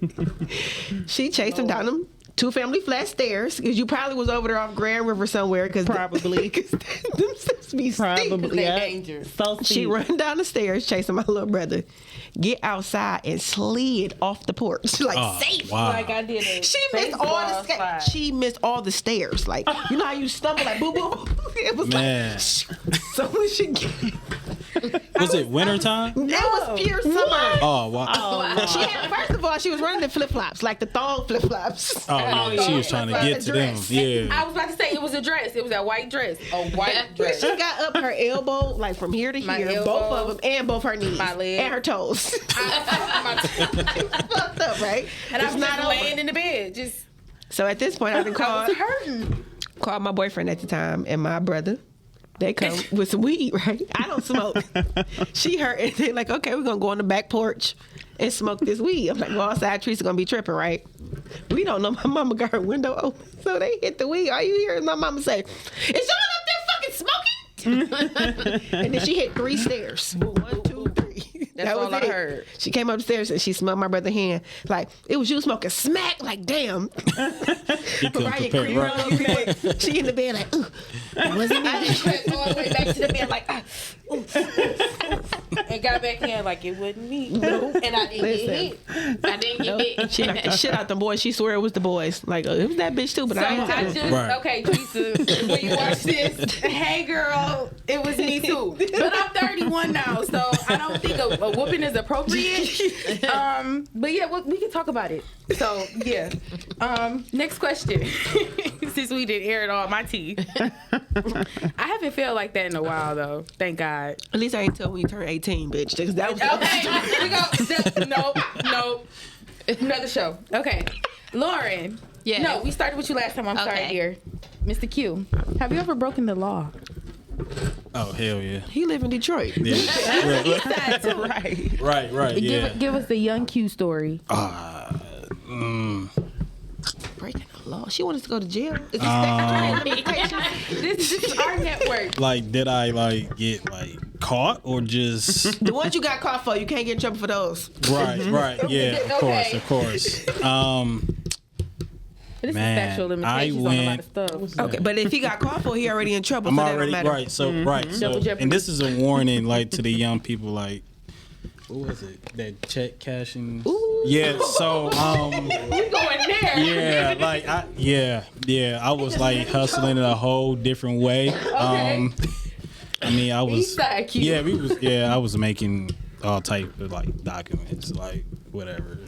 [SPEAKER 2] She chased them down them 2-family flat stairs because you probably was over there off Grand River somewhere. Cause
[SPEAKER 5] Probably.
[SPEAKER 2] Cause them steps be steep.
[SPEAKER 5] Probably.
[SPEAKER 1] They
[SPEAKER 5] Yeah.
[SPEAKER 1] dangerous.
[SPEAKER 5] So
[SPEAKER 2] She
[SPEAKER 5] steep.
[SPEAKER 2] run down the stairs chasing my little brother. Get outside and slid off the porch like
[SPEAKER 3] Oh,
[SPEAKER 2] safe.
[SPEAKER 3] wow.
[SPEAKER 1] Like I did a
[SPEAKER 2] She missed all the
[SPEAKER 1] baseball slide.
[SPEAKER 2] She missed all the stairs. Like you know how you stumble like boo boo. It was
[SPEAKER 3] Man.
[SPEAKER 2] like so when she
[SPEAKER 3] Was it wintertime?
[SPEAKER 2] it was pure summer.
[SPEAKER 3] Oh, wow.
[SPEAKER 2] She had, first of all, she was running the flip flops, like the thong flip flops.
[SPEAKER 3] Oh, yeah. She was trying to get to them. Yeah.
[SPEAKER 1] I was about to say it was a dress. It was a white dress. A white dress.
[SPEAKER 2] She got up her elbow, like from here to
[SPEAKER 1] My
[SPEAKER 2] here,
[SPEAKER 1] elbow,
[SPEAKER 2] both of them, and both her knees,
[SPEAKER 1] my leg.
[SPEAKER 2] and her toes. Fucked up, right?
[SPEAKER 1] And I
[SPEAKER 2] It's
[SPEAKER 1] was
[SPEAKER 2] not
[SPEAKER 1] just
[SPEAKER 2] over.
[SPEAKER 1] laying in the bed. Just
[SPEAKER 2] So at this point, I done
[SPEAKER 1] I was
[SPEAKER 2] called
[SPEAKER 1] hurting.
[SPEAKER 2] my boyfriend at the time and my brother. They come with some weed, right? I don't smoke. She hurt, and they're like, okay, we're gonna go on the back porch and smoke this weed. I'm like, well, outside trees are gonna be tripping, right? We don't know. My mama got her window open, so they hit the weed. All you hear is my mama say, "Is y'all up there fucking smoking?" And then she hit 3 stairs. 1, 2, 3.
[SPEAKER 1] That's all I heard.
[SPEAKER 2] She came upstairs and she smelled my brother's hand. Like, it was you smoking smack. Like, damn.
[SPEAKER 3] He couldn't
[SPEAKER 2] Mariah
[SPEAKER 3] compare.
[SPEAKER 2] creeping
[SPEAKER 3] Right.
[SPEAKER 2] on me. She in the bed like, ooh, wasn't me.
[SPEAKER 1] I just went all the way back to the bed like, and got back in like it wasn't me.
[SPEAKER 2] No.
[SPEAKER 1] And I didn't
[SPEAKER 2] Listen.
[SPEAKER 1] get hit.
[SPEAKER 4] I didn't get it.
[SPEAKER 2] She knocked the shit out them boys. She swear it was the boys. Like, it was that bitch too, but
[SPEAKER 1] So
[SPEAKER 2] I ain't
[SPEAKER 1] I
[SPEAKER 2] telling.
[SPEAKER 1] just
[SPEAKER 3] Right.
[SPEAKER 1] okay, Teresa. When you watch this, hey girl, it was me too. But I'm 31 now, so I don't think a whooping is appropriate. But yeah, we can talk about it. So yeah. Next question. Since we didn't air it all my tea, I haven't felt like that in a while though. Thank God.
[SPEAKER 2] At least I ain't tell when you turn 18, bitch. 'Cause that was
[SPEAKER 1] Okay, we go. Nope. Another show. Okay, Lauren.
[SPEAKER 4] Yes.
[SPEAKER 1] No, we started with you last time. I'm sorry,
[SPEAKER 4] Okay.
[SPEAKER 1] dear. Mr. Q, have you ever broken the law?
[SPEAKER 3] Oh, hell yeah.
[SPEAKER 2] He live in Detroit.
[SPEAKER 3] Yeah.
[SPEAKER 1] East side, too.
[SPEAKER 5] Right.
[SPEAKER 3] Right. Yeah.
[SPEAKER 1] Give us the young Q story.
[SPEAKER 2] Breaking the law. She wanted to go to jail. Is this
[SPEAKER 1] This is our network.
[SPEAKER 3] Like, did I like get like caught or just
[SPEAKER 2] the ones you got caught for? You can't get in trouble for those.
[SPEAKER 3] right? Yeah, of course.
[SPEAKER 1] This
[SPEAKER 3] Man,
[SPEAKER 1] is sexual
[SPEAKER 3] I
[SPEAKER 1] limitations on a lot
[SPEAKER 3] went-
[SPEAKER 1] of stuff.
[SPEAKER 2] Okay, but if he got caught for, he already in trouble.
[SPEAKER 3] I'm
[SPEAKER 2] so that
[SPEAKER 3] already
[SPEAKER 2] don't matter.
[SPEAKER 3] right. So right. So
[SPEAKER 1] Double jeopardy.
[SPEAKER 3] and this is a warning, like to the young people, like what was it? That check cashing. Yeah. So
[SPEAKER 1] We going there.
[SPEAKER 3] yeah, like I was like hustling in a whole different way. I mean, I was
[SPEAKER 1] East side Q.
[SPEAKER 3] I was making all type of like documents, like whatever.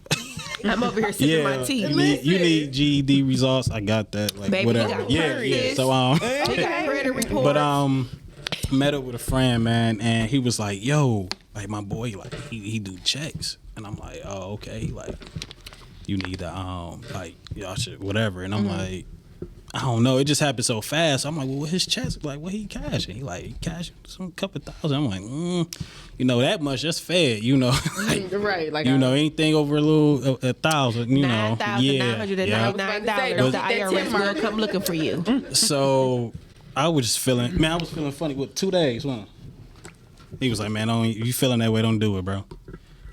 [SPEAKER 2] I'm over here sipping my tea.
[SPEAKER 3] You need GED results. I got that. Like
[SPEAKER 2] Baby,
[SPEAKER 3] whatever.
[SPEAKER 2] you got
[SPEAKER 3] Yeah.
[SPEAKER 2] purpose.
[SPEAKER 3] So
[SPEAKER 2] He got credit report.
[SPEAKER 3] but met up with a friend, man, and he was like, "Yo, like my boy, like he do checks," and I'm like, "Oh, okay, like you need to like y'all should whatever," and I'm like, I don't know, it just happened so fast. I'm like, well, what his checks like? What he cashing? He like he cashing some couple thousand. I'm like, you know that much? That's fed, you know. Like,
[SPEAKER 1] Right, like
[SPEAKER 3] you know anything over a little a thousand, you know, yeah.
[SPEAKER 2] $9,999. The IRS will come looking for you.
[SPEAKER 3] So I was just feeling, man, I was feeling funny. What 2 days? One. He was like, man, you feeling that way? Don't do it, bro.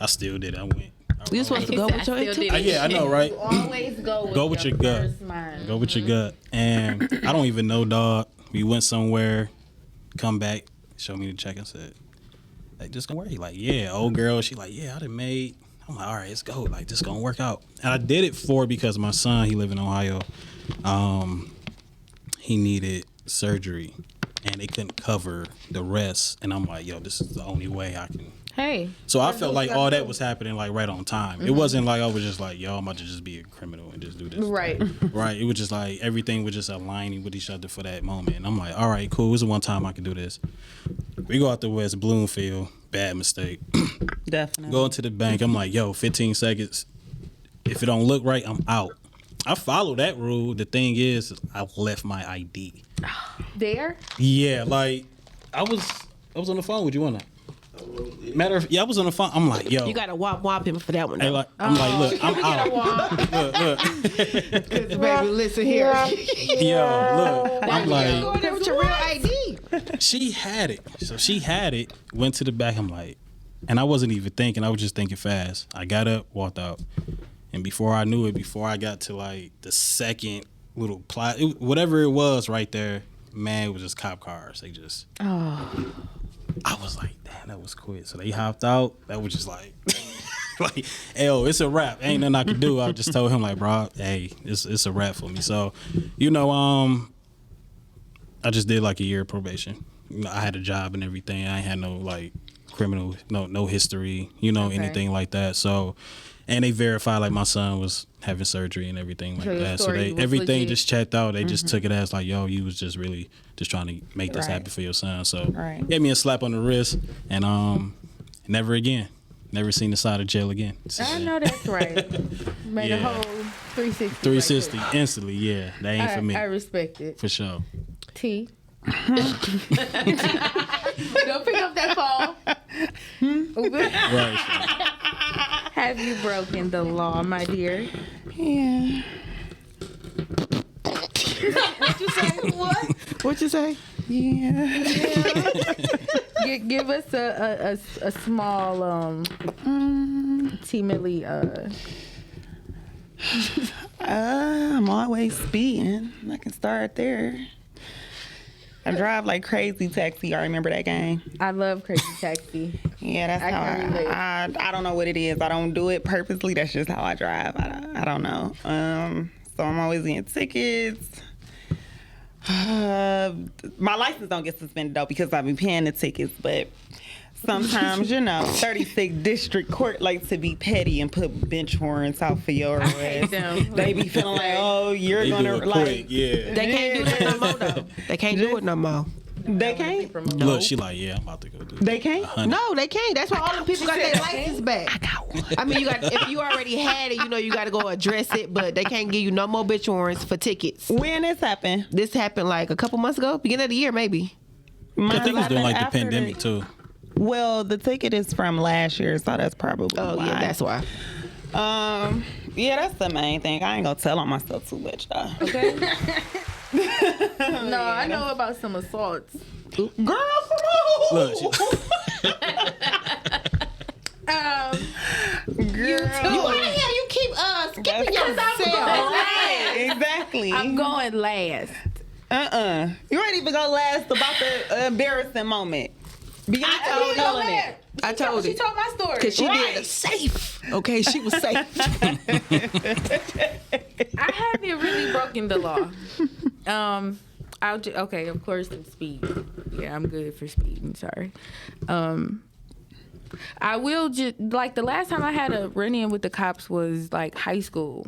[SPEAKER 3] I still did. I went.
[SPEAKER 2] You supposed to go with your intuition.
[SPEAKER 3] Yeah, I know, right?
[SPEAKER 1] Always
[SPEAKER 3] Go with your gut.
[SPEAKER 1] first mind.
[SPEAKER 3] Go with your gut. And I don't even know, dog. We went somewhere, come back, show me the check and said, like, just don't worry. He like, yeah, old girl. She like, yeah, I I'm like, all right, let's go. Like, this gonna work out. And I did it because my son, he live in Ohio. He needed surgery, and they couldn't cover the rest. And I'm like, yo, this is the only way I can.
[SPEAKER 1] Hey.
[SPEAKER 3] So I felt like all that was happening like right on time. It wasn't like I was just like, yo, I'm about to just be a criminal and just do this.
[SPEAKER 1] Right.
[SPEAKER 3] Right. It was just like everything was just aligning with each other for that moment. And I'm like, all right, cool. This is one time I can do this. We go out to West Bloomfield. Bad mistake.
[SPEAKER 5] Definitely.
[SPEAKER 3] Go into the bank. I'm like, yo, 15 seconds. If it don't look right, I'm out. I follow that rule. The thing is, I left my ID.
[SPEAKER 1] There?
[SPEAKER 3] Yeah, like I was on the phone with you, wasn't I? I was on the phone. I'm like, yo.
[SPEAKER 2] You gotta wop him for that one.
[SPEAKER 3] Hey, like, I'm like, look, I'm out. Look.
[SPEAKER 2] Baby, listen here.
[SPEAKER 3] Yo, look. I'm like,
[SPEAKER 2] Go in there with your real ID.
[SPEAKER 3] she had it. So she had it, went to the back. I'm like, and I wasn't even thinking. I was just thinking fast. I got up, walked out. And before I knew it, before I got to like the second little plot, whatever it was right there, man, it was just cop cars. They just, I was like, damn, that was quick. So they hopped out. That was just like, like, yo, it's a wrap. Ain't nothing I could do. I just told him like, bro, hey, it's a wrap for me. So, I just did like a year of probation. I had a job and everything. I ain't had no like criminal, no history, anything like that. So, and they verified like my son was having surgery and everything like that. So everything legit. Just checked out. They just took it as like, yo, you was just really just trying to make this happen for your son. So gave me a slap on the wrist and never again. Never seen the side of jail again.
[SPEAKER 1] I know that's right. Made a whole 360.
[SPEAKER 3] 360 instantly, yeah. That ain't for me.
[SPEAKER 1] I respect it.
[SPEAKER 3] For sure.
[SPEAKER 1] T. Don't pick up that phone.
[SPEAKER 3] Right.
[SPEAKER 1] Have you broken the law, my dear?
[SPEAKER 5] Yeah.
[SPEAKER 2] What you say? What? What you say?
[SPEAKER 5] Yeah.
[SPEAKER 1] Give us a small Tee Millie.
[SPEAKER 5] I'm always speeding. I can start there. I drive like Crazy Taxi. I remember that game.
[SPEAKER 1] I love Crazy Taxi.
[SPEAKER 5] Yeah, that's how I don't know what it is. I don't do it purposely. That's just how I drive. I don't know. So I'm always getting tickets. My license don't get suspended though because I've been paying the tickets, but sometimes 36 district court likes to be petty and put bench warrants out for your arrest. They be feeling like, oh, you're gonna like,
[SPEAKER 3] yeah.
[SPEAKER 2] They can't do that no more though. They can't do it no more.
[SPEAKER 5] They can't.
[SPEAKER 3] Look, she like, yeah, I'm about to go do it.
[SPEAKER 5] They can't.
[SPEAKER 3] 100.
[SPEAKER 2] No, they can't. That's why all the people got their license back. I got one. I mean, if you already had it, you got to go address it, but they can't give you no more bitch warrants for tickets.
[SPEAKER 5] When this happened?
[SPEAKER 2] This happened like a couple months ago, beginning of the year, maybe.
[SPEAKER 3] I think it was during like the pandemic too.
[SPEAKER 5] Well, the ticket is from last year, so that's probably why.
[SPEAKER 2] Yeah, that's why.
[SPEAKER 5] Yeah, that's the main thing. I ain't gonna tell on myself too much though.
[SPEAKER 1] Okay. No, I know about some assaults.
[SPEAKER 5] Girl, come on.
[SPEAKER 3] Look,
[SPEAKER 5] girl.
[SPEAKER 2] Why the hell you keep skipping yourself?
[SPEAKER 5] Right, exactly.
[SPEAKER 1] I'm going last.
[SPEAKER 5] You ain't even gonna last about the embarrassing moment.
[SPEAKER 2] I told
[SPEAKER 1] She
[SPEAKER 2] it.
[SPEAKER 1] told my story.
[SPEAKER 2] Because she did safe. Okay, she was safe.
[SPEAKER 1] I haven't really broken the law. Okay, of course, the speed. Yeah, I'm good for speeding. Sorry. I will just like the last time I had a run-in with the cops was like high school.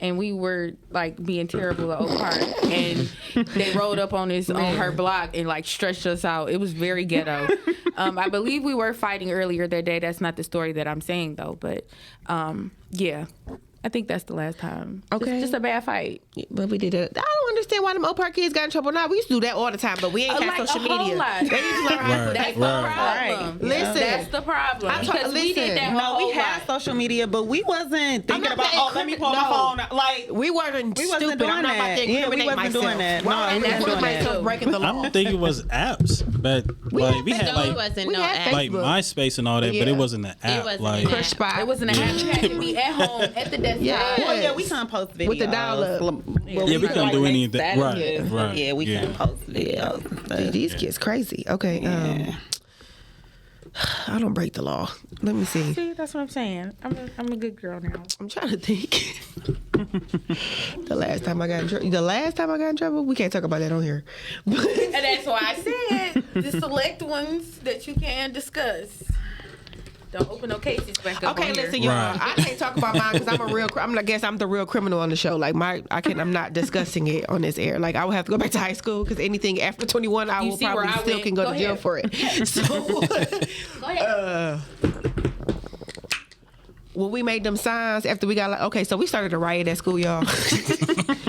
[SPEAKER 1] And we were like being terrible at Oak Park, and they rolled up on her block and like stretched us out. It was very ghetto. I believe we were fighting earlier that day. That's not the story that I'm saying though, but yeah. I think that's the last time.
[SPEAKER 2] Okay.
[SPEAKER 1] Just a bad fight.
[SPEAKER 2] But we did it. I don't understand why them Oak Park kids got in trouble now. We used to do that all the time, but we ain't got social media. They used to learn how to put
[SPEAKER 1] That's
[SPEAKER 2] that
[SPEAKER 1] the problem.
[SPEAKER 2] Listen.
[SPEAKER 1] That's the problem. Because we did that
[SPEAKER 5] No, we
[SPEAKER 1] whole
[SPEAKER 5] had
[SPEAKER 1] lot.
[SPEAKER 5] social media, but we wasn't thinking
[SPEAKER 2] not
[SPEAKER 5] about,
[SPEAKER 2] saying
[SPEAKER 5] let me pull my phone out. Like,
[SPEAKER 2] we wasn't
[SPEAKER 5] we wasn't
[SPEAKER 2] stupid.
[SPEAKER 5] doing
[SPEAKER 2] I'm not about
[SPEAKER 5] that.
[SPEAKER 2] to
[SPEAKER 5] Yeah, we
[SPEAKER 2] incriminate
[SPEAKER 5] wasn't
[SPEAKER 2] myself.
[SPEAKER 5] doing that.
[SPEAKER 2] Why
[SPEAKER 5] No,
[SPEAKER 2] would I
[SPEAKER 5] we wasn't
[SPEAKER 2] incriminate
[SPEAKER 5] doing
[SPEAKER 2] myself
[SPEAKER 5] that.
[SPEAKER 2] breaking the
[SPEAKER 3] I
[SPEAKER 2] law?
[SPEAKER 3] don't think it was apps, but like we had
[SPEAKER 4] No,
[SPEAKER 3] like
[SPEAKER 4] it wasn't
[SPEAKER 2] we
[SPEAKER 4] no
[SPEAKER 2] had
[SPEAKER 4] app.
[SPEAKER 3] like
[SPEAKER 2] Facebook.
[SPEAKER 3] MySpace and all that, but
[SPEAKER 2] Yeah.
[SPEAKER 3] it wasn't an app.
[SPEAKER 4] wasn't
[SPEAKER 3] like
[SPEAKER 4] an app.
[SPEAKER 2] Crush Spot.
[SPEAKER 1] It wasn't a app. You had to be at home at the desk.
[SPEAKER 2] Yeah.
[SPEAKER 5] well, yeah, we couldn't post videos.
[SPEAKER 2] With the dial-up.
[SPEAKER 3] Yeah, we couldn't do anything. Right.
[SPEAKER 5] Yeah, we couldn't post videos.
[SPEAKER 2] Dude, these kids crazy. Okay. I I don't break the law. Let me see.
[SPEAKER 1] See, that's what I'm saying. I'm a good girl now.
[SPEAKER 2] I'm trying to think. The last time I got in trouble, we can't talk about that on here.
[SPEAKER 1] And that's why I said the select ones that you can discuss. Don't open no cases back up.
[SPEAKER 2] Okay,
[SPEAKER 1] on
[SPEAKER 2] listen,
[SPEAKER 1] here.
[SPEAKER 2] y'all.
[SPEAKER 3] Right.
[SPEAKER 2] I can't talk about mine because I guess I'm the real criminal on the show. Like I'm not discussing it on this air. Like I would have to go back to high school because anything after 21, I
[SPEAKER 1] You
[SPEAKER 2] will
[SPEAKER 1] see where
[SPEAKER 2] probably
[SPEAKER 1] I
[SPEAKER 2] still
[SPEAKER 1] went?
[SPEAKER 2] can go
[SPEAKER 1] Go
[SPEAKER 2] to jail
[SPEAKER 1] ahead.
[SPEAKER 2] for it. So,
[SPEAKER 1] Go ahead.
[SPEAKER 2] when we made them signs after we got like, okay, so we started a riot at school, y'all.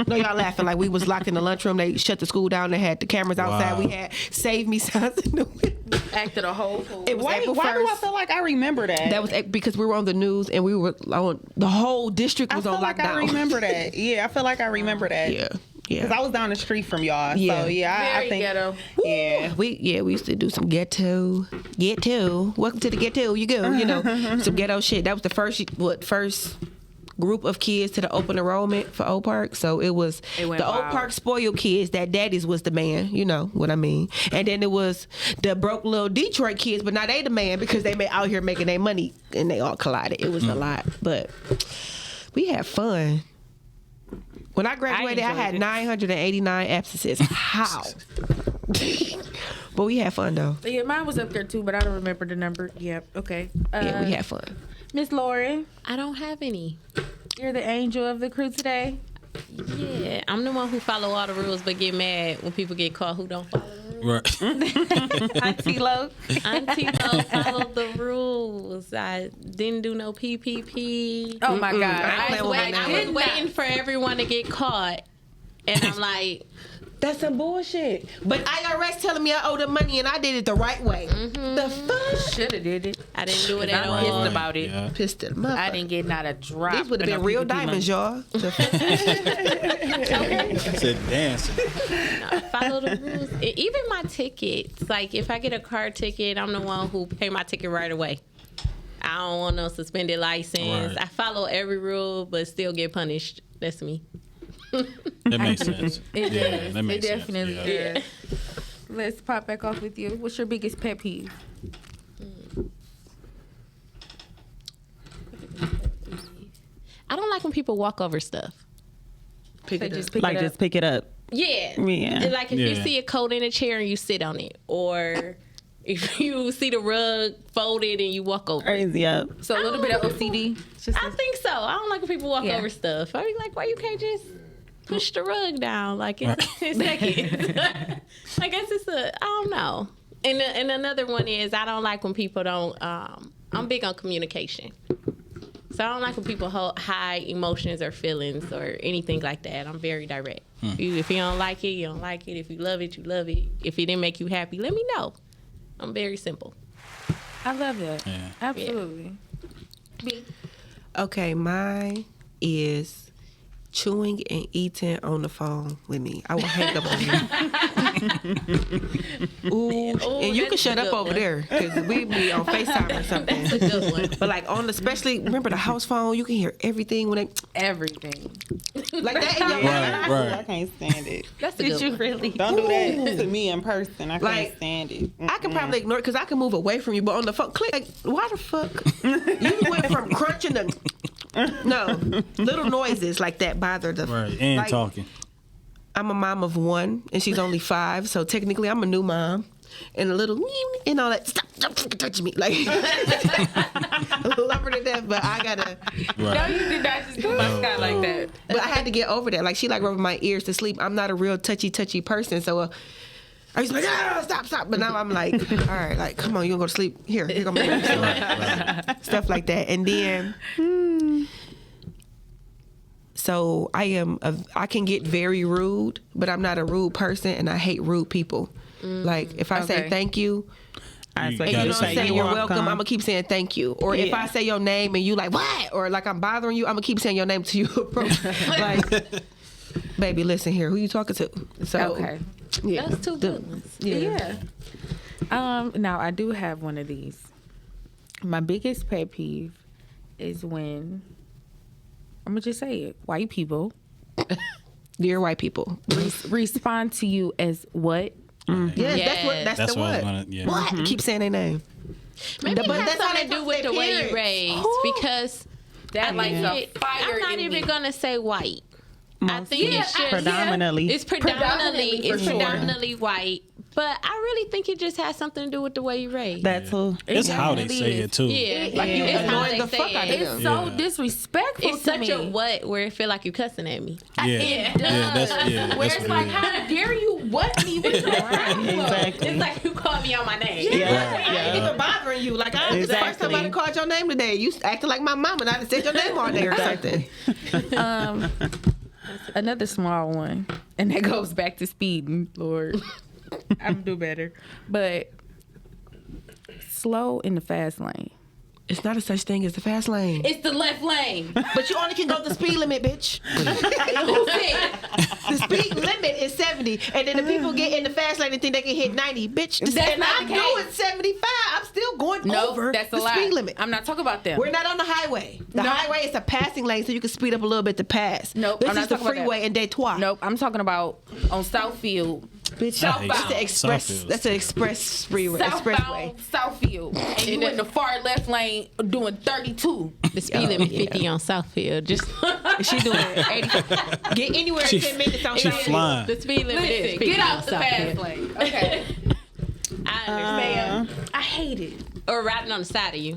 [SPEAKER 2] No, y'all laughing like we was locked in the lunchroom. They shut the school down. They had the cameras outside.
[SPEAKER 3] Wow.
[SPEAKER 2] We had save me signs in the window.
[SPEAKER 1] Acted a whole fool.
[SPEAKER 2] It was
[SPEAKER 5] Why
[SPEAKER 2] April
[SPEAKER 5] do I
[SPEAKER 2] 1st.
[SPEAKER 5] feel like I remember that?
[SPEAKER 2] That was because we were on the news and we were on, the whole district
[SPEAKER 5] I
[SPEAKER 2] was
[SPEAKER 5] feel
[SPEAKER 2] on
[SPEAKER 5] like
[SPEAKER 2] lockdown.
[SPEAKER 5] I remember that. Yeah, I feel like I remember that.
[SPEAKER 2] Yeah.
[SPEAKER 5] Because I was down the street from y'all.
[SPEAKER 2] Yeah.
[SPEAKER 5] So yeah, I
[SPEAKER 1] Very
[SPEAKER 5] think
[SPEAKER 1] ghetto.
[SPEAKER 5] Yeah.
[SPEAKER 2] We used to do some ghetto. Welcome to the ghetto. You go. You know, some ghetto shit. That was the first group of kids to the open enrollment for Oak Park. So it was
[SPEAKER 1] It went
[SPEAKER 2] the Oak
[SPEAKER 1] wild.
[SPEAKER 2] Park spoiled kids. That daddies was the man. You know what I mean. And then it was the broke little Detroit kids, but now they the man because they out here making their money and they all collided. It was a lot, but we had fun. When I graduated, I
[SPEAKER 1] enjoyed
[SPEAKER 2] had
[SPEAKER 1] it.
[SPEAKER 2] 989 absences. How? But we had fun though.
[SPEAKER 1] Yeah, mine was up there too, but I don't remember the number. Yep. Okay.
[SPEAKER 2] Yeah, we had fun.
[SPEAKER 1] Miss Lauren,
[SPEAKER 4] I don't have any.
[SPEAKER 1] you're the angel of the crew today.
[SPEAKER 4] Yeah, I'm the one who follow all the rules but get mad when people get caught who don't follow the rules.
[SPEAKER 3] Right.
[SPEAKER 1] Auntie Lo.
[SPEAKER 4] Auntie Lo followed the rules. I didn't do no PPP.
[SPEAKER 1] Oh my God.
[SPEAKER 2] I ain't playing with my name.
[SPEAKER 4] I was waiting for everyone to get caught, and I'm like,
[SPEAKER 2] That's some bullshit. But IRS telling me I owe them money and I did it the right way. The fuck?
[SPEAKER 1] Should have did it.
[SPEAKER 4] I didn't do it at
[SPEAKER 1] I'm pissed
[SPEAKER 4] all.
[SPEAKER 1] about it.
[SPEAKER 3] Yeah.
[SPEAKER 2] Pissed at the
[SPEAKER 1] I didn't get not a drop.
[SPEAKER 2] These would have
[SPEAKER 1] in
[SPEAKER 2] been
[SPEAKER 1] no
[SPEAKER 2] real
[SPEAKER 1] PPP
[SPEAKER 2] diamonds, y'all.
[SPEAKER 3] Said dancing.
[SPEAKER 4] I follow the rules. Even my tickets. Like if I get a car ticket, I'm the one who pay my ticket right away. I don't want no suspended license.
[SPEAKER 3] Right.
[SPEAKER 4] I follow every rule, but still get punished. That's me.
[SPEAKER 3] That makes sense.
[SPEAKER 1] It
[SPEAKER 3] Yeah,
[SPEAKER 1] does.
[SPEAKER 3] that makes
[SPEAKER 1] It
[SPEAKER 3] sense.
[SPEAKER 1] definitely
[SPEAKER 3] Yeah.
[SPEAKER 1] does. Let's pop back off with you. What's your biggest pet peeve?
[SPEAKER 4] I don't like when people walk over stuff.
[SPEAKER 2] Pick
[SPEAKER 1] They
[SPEAKER 2] it
[SPEAKER 1] just
[SPEAKER 2] up.
[SPEAKER 1] pick
[SPEAKER 5] Like
[SPEAKER 1] it
[SPEAKER 5] just
[SPEAKER 1] up.
[SPEAKER 5] pick it up.
[SPEAKER 4] Yeah.
[SPEAKER 5] Yeah.
[SPEAKER 4] Like if you
[SPEAKER 3] Yeah.
[SPEAKER 4] see a coat in a chair and you sit on it, or if you see the rug folded and you walk over it.
[SPEAKER 5] Crazy up.
[SPEAKER 1] So a little bit of OCD. It's just
[SPEAKER 4] I think so. I don't like when people walk
[SPEAKER 1] Yeah.
[SPEAKER 4] over stuff. I be like, why you can't just push the rug down like in seconds? I guess it's I don't know. And another one is I don't like when people don't. I'm big on communication. So I don't like when people hide emotions or feelings or anything like that. I'm very direct. If you don't like it, you don't like it. If you love it, you love it. If it didn't make you happy, let me know. I'm very simple.
[SPEAKER 1] I love that.
[SPEAKER 3] Yeah.
[SPEAKER 1] Absolutely. B.
[SPEAKER 2] Okay, mine is chewing and eating on the phone with me. I will hang up on you. Ooh, and you can
[SPEAKER 4] that's
[SPEAKER 2] shut
[SPEAKER 4] a
[SPEAKER 2] up
[SPEAKER 4] good
[SPEAKER 2] over
[SPEAKER 4] one.
[SPEAKER 2] there because we be on FaceTime or something.
[SPEAKER 4] That's a good one.
[SPEAKER 2] But like on the, especially remember the house phone, you can hear everything when they
[SPEAKER 1] Everything.
[SPEAKER 2] like that. In your
[SPEAKER 3] Right,
[SPEAKER 5] I
[SPEAKER 3] right.
[SPEAKER 5] can't stand it.
[SPEAKER 4] That's a
[SPEAKER 1] Did
[SPEAKER 4] good
[SPEAKER 1] you
[SPEAKER 4] one.
[SPEAKER 1] really?
[SPEAKER 5] Don't do that to me in person. I
[SPEAKER 2] Like,
[SPEAKER 5] can't stand it.
[SPEAKER 2] I can probably ignore it because I can move away from you, but on the phone, click. Like, why the fuck? You went from crunching to no little noises like that bother the
[SPEAKER 3] Right. And
[SPEAKER 2] like,
[SPEAKER 3] talking.
[SPEAKER 2] I'm a mom of one, and she's only 5, so technically I'm a new mom. And a little and all that. Stop fucking touching me! Like, I love her to death, but I gotta.
[SPEAKER 1] No,
[SPEAKER 3] Right.
[SPEAKER 1] you did not just do my Scott like that.
[SPEAKER 2] But I had to get over that. Like, she like rubbing my ears to sleep. I'm not a real touchy person, so. I used to be like, stop. But now I'm like, all right, like, come on, you gonna go to sleep. Here go my
[SPEAKER 3] Right.
[SPEAKER 2] stuff like that. And then, so I can get very rude, but I'm not a rude person, and I hate rude people. Like, if I say
[SPEAKER 1] Okay.
[SPEAKER 2] thank you,
[SPEAKER 5] I
[SPEAKER 3] You
[SPEAKER 5] say
[SPEAKER 2] and
[SPEAKER 3] gotta
[SPEAKER 2] you
[SPEAKER 3] say
[SPEAKER 2] don't say
[SPEAKER 3] you're
[SPEAKER 2] you're
[SPEAKER 3] welcome.
[SPEAKER 2] welcome, I'm gonna keep saying thank you. Or if
[SPEAKER 5] Yeah.
[SPEAKER 2] I say your name and you like, what? Or like I'm bothering you, I'm gonna keep saying your name till you approach. Like, baby, listen here, who you talking to? So,
[SPEAKER 1] Okay.
[SPEAKER 2] yeah.
[SPEAKER 4] That's two good ones.
[SPEAKER 2] Yeah.
[SPEAKER 1] Now I do have one of these. My biggest pet peeve is when I'm gonna just say it. White people
[SPEAKER 2] Dear white people.
[SPEAKER 1] respond to you as what?
[SPEAKER 2] Yes,
[SPEAKER 4] Yes.
[SPEAKER 2] that's
[SPEAKER 3] That's
[SPEAKER 2] the
[SPEAKER 3] what I
[SPEAKER 2] what.
[SPEAKER 3] was gonna. Yeah.
[SPEAKER 2] What? Keep saying their name.
[SPEAKER 4] Maybe it
[SPEAKER 2] But
[SPEAKER 4] has
[SPEAKER 2] that's how
[SPEAKER 4] something
[SPEAKER 2] they
[SPEAKER 4] to do
[SPEAKER 2] talk
[SPEAKER 4] with
[SPEAKER 2] to
[SPEAKER 4] the
[SPEAKER 2] their
[SPEAKER 4] way you
[SPEAKER 2] parents.
[SPEAKER 4] raised because
[SPEAKER 1] That lights a fire
[SPEAKER 4] I'm not
[SPEAKER 1] in
[SPEAKER 4] even
[SPEAKER 1] me.
[SPEAKER 4] gonna say white. I think
[SPEAKER 5] Mostly.
[SPEAKER 4] it should.
[SPEAKER 5] Predominantly.
[SPEAKER 4] It's predominantly
[SPEAKER 1] for sure.
[SPEAKER 4] white, but I really think it just has something to do with the way you raised.
[SPEAKER 5] That too.
[SPEAKER 3] It's how they
[SPEAKER 1] definitely
[SPEAKER 3] say
[SPEAKER 1] is.
[SPEAKER 3] it too.
[SPEAKER 4] Yeah,
[SPEAKER 2] Like you
[SPEAKER 4] it's how
[SPEAKER 2] annoying
[SPEAKER 4] they
[SPEAKER 2] the
[SPEAKER 4] say
[SPEAKER 2] fuck out of
[SPEAKER 4] it.
[SPEAKER 2] them.
[SPEAKER 1] It's so
[SPEAKER 3] Yeah.
[SPEAKER 1] disrespectful
[SPEAKER 4] It's
[SPEAKER 1] to
[SPEAKER 4] such
[SPEAKER 1] me.
[SPEAKER 4] a what where it feel like you cussing at me.
[SPEAKER 3] Yeah, that's
[SPEAKER 1] Where
[SPEAKER 3] that's
[SPEAKER 1] it's
[SPEAKER 3] what
[SPEAKER 1] like,
[SPEAKER 3] it is.
[SPEAKER 1] how dare you what me with your
[SPEAKER 5] Exactly.
[SPEAKER 4] It's like you called me on my name.
[SPEAKER 2] Yeah,
[SPEAKER 3] Right.
[SPEAKER 2] I ain't even bothering you. Like the first time
[SPEAKER 5] Exactly.
[SPEAKER 2] I done called your name today, you acting like my mama, and I done said your name all day or something.
[SPEAKER 1] Another small one, and that goes back to speeding. Lord, I'm do better, but slow in the fast lane.
[SPEAKER 2] It's not a such thing as the fast lane.
[SPEAKER 1] It's the left lane.
[SPEAKER 2] But you only can go the speed limit, bitch.
[SPEAKER 1] Who said?
[SPEAKER 2] The speed limit is 70, and then the people get in the fast lane and think they can hit 90. Bitch,
[SPEAKER 1] That's
[SPEAKER 2] and
[SPEAKER 1] not
[SPEAKER 2] I'm
[SPEAKER 1] the case.
[SPEAKER 2] doing 75. I'm still going
[SPEAKER 1] No,
[SPEAKER 2] over
[SPEAKER 1] that's a
[SPEAKER 2] the
[SPEAKER 1] lie.
[SPEAKER 2] speed limit.
[SPEAKER 1] I'm not talking about them.
[SPEAKER 2] We're not on the highway. The
[SPEAKER 1] No.
[SPEAKER 2] highway is a passing lane, so you can speed up a little bit to pass.
[SPEAKER 1] Nope,
[SPEAKER 2] This
[SPEAKER 1] I'm
[SPEAKER 2] is
[SPEAKER 1] not
[SPEAKER 2] the
[SPEAKER 1] talking about that.
[SPEAKER 2] freeway in Detroit.
[SPEAKER 1] Nope, I'm talking about on Southfield.
[SPEAKER 2] Bitch,
[SPEAKER 3] I hate
[SPEAKER 2] that's the express.
[SPEAKER 3] Southfield.
[SPEAKER 2] That's an express freeway. Expressway.
[SPEAKER 1] Southbound Southfield. And you in the far left lane doing 32.
[SPEAKER 4] The speed limit 50 on Southfield. Just
[SPEAKER 2] She doing 80. Get anywhere in 10 minutes on
[SPEAKER 3] She
[SPEAKER 2] Southfield.
[SPEAKER 3] flying.
[SPEAKER 4] the speed limit is
[SPEAKER 1] Listen,
[SPEAKER 4] 50
[SPEAKER 1] get
[SPEAKER 4] on
[SPEAKER 1] out the fast
[SPEAKER 4] Southfield.
[SPEAKER 1] lane. Okay.
[SPEAKER 4] I understand.
[SPEAKER 1] I hate it.
[SPEAKER 4] Or riding on the side of you.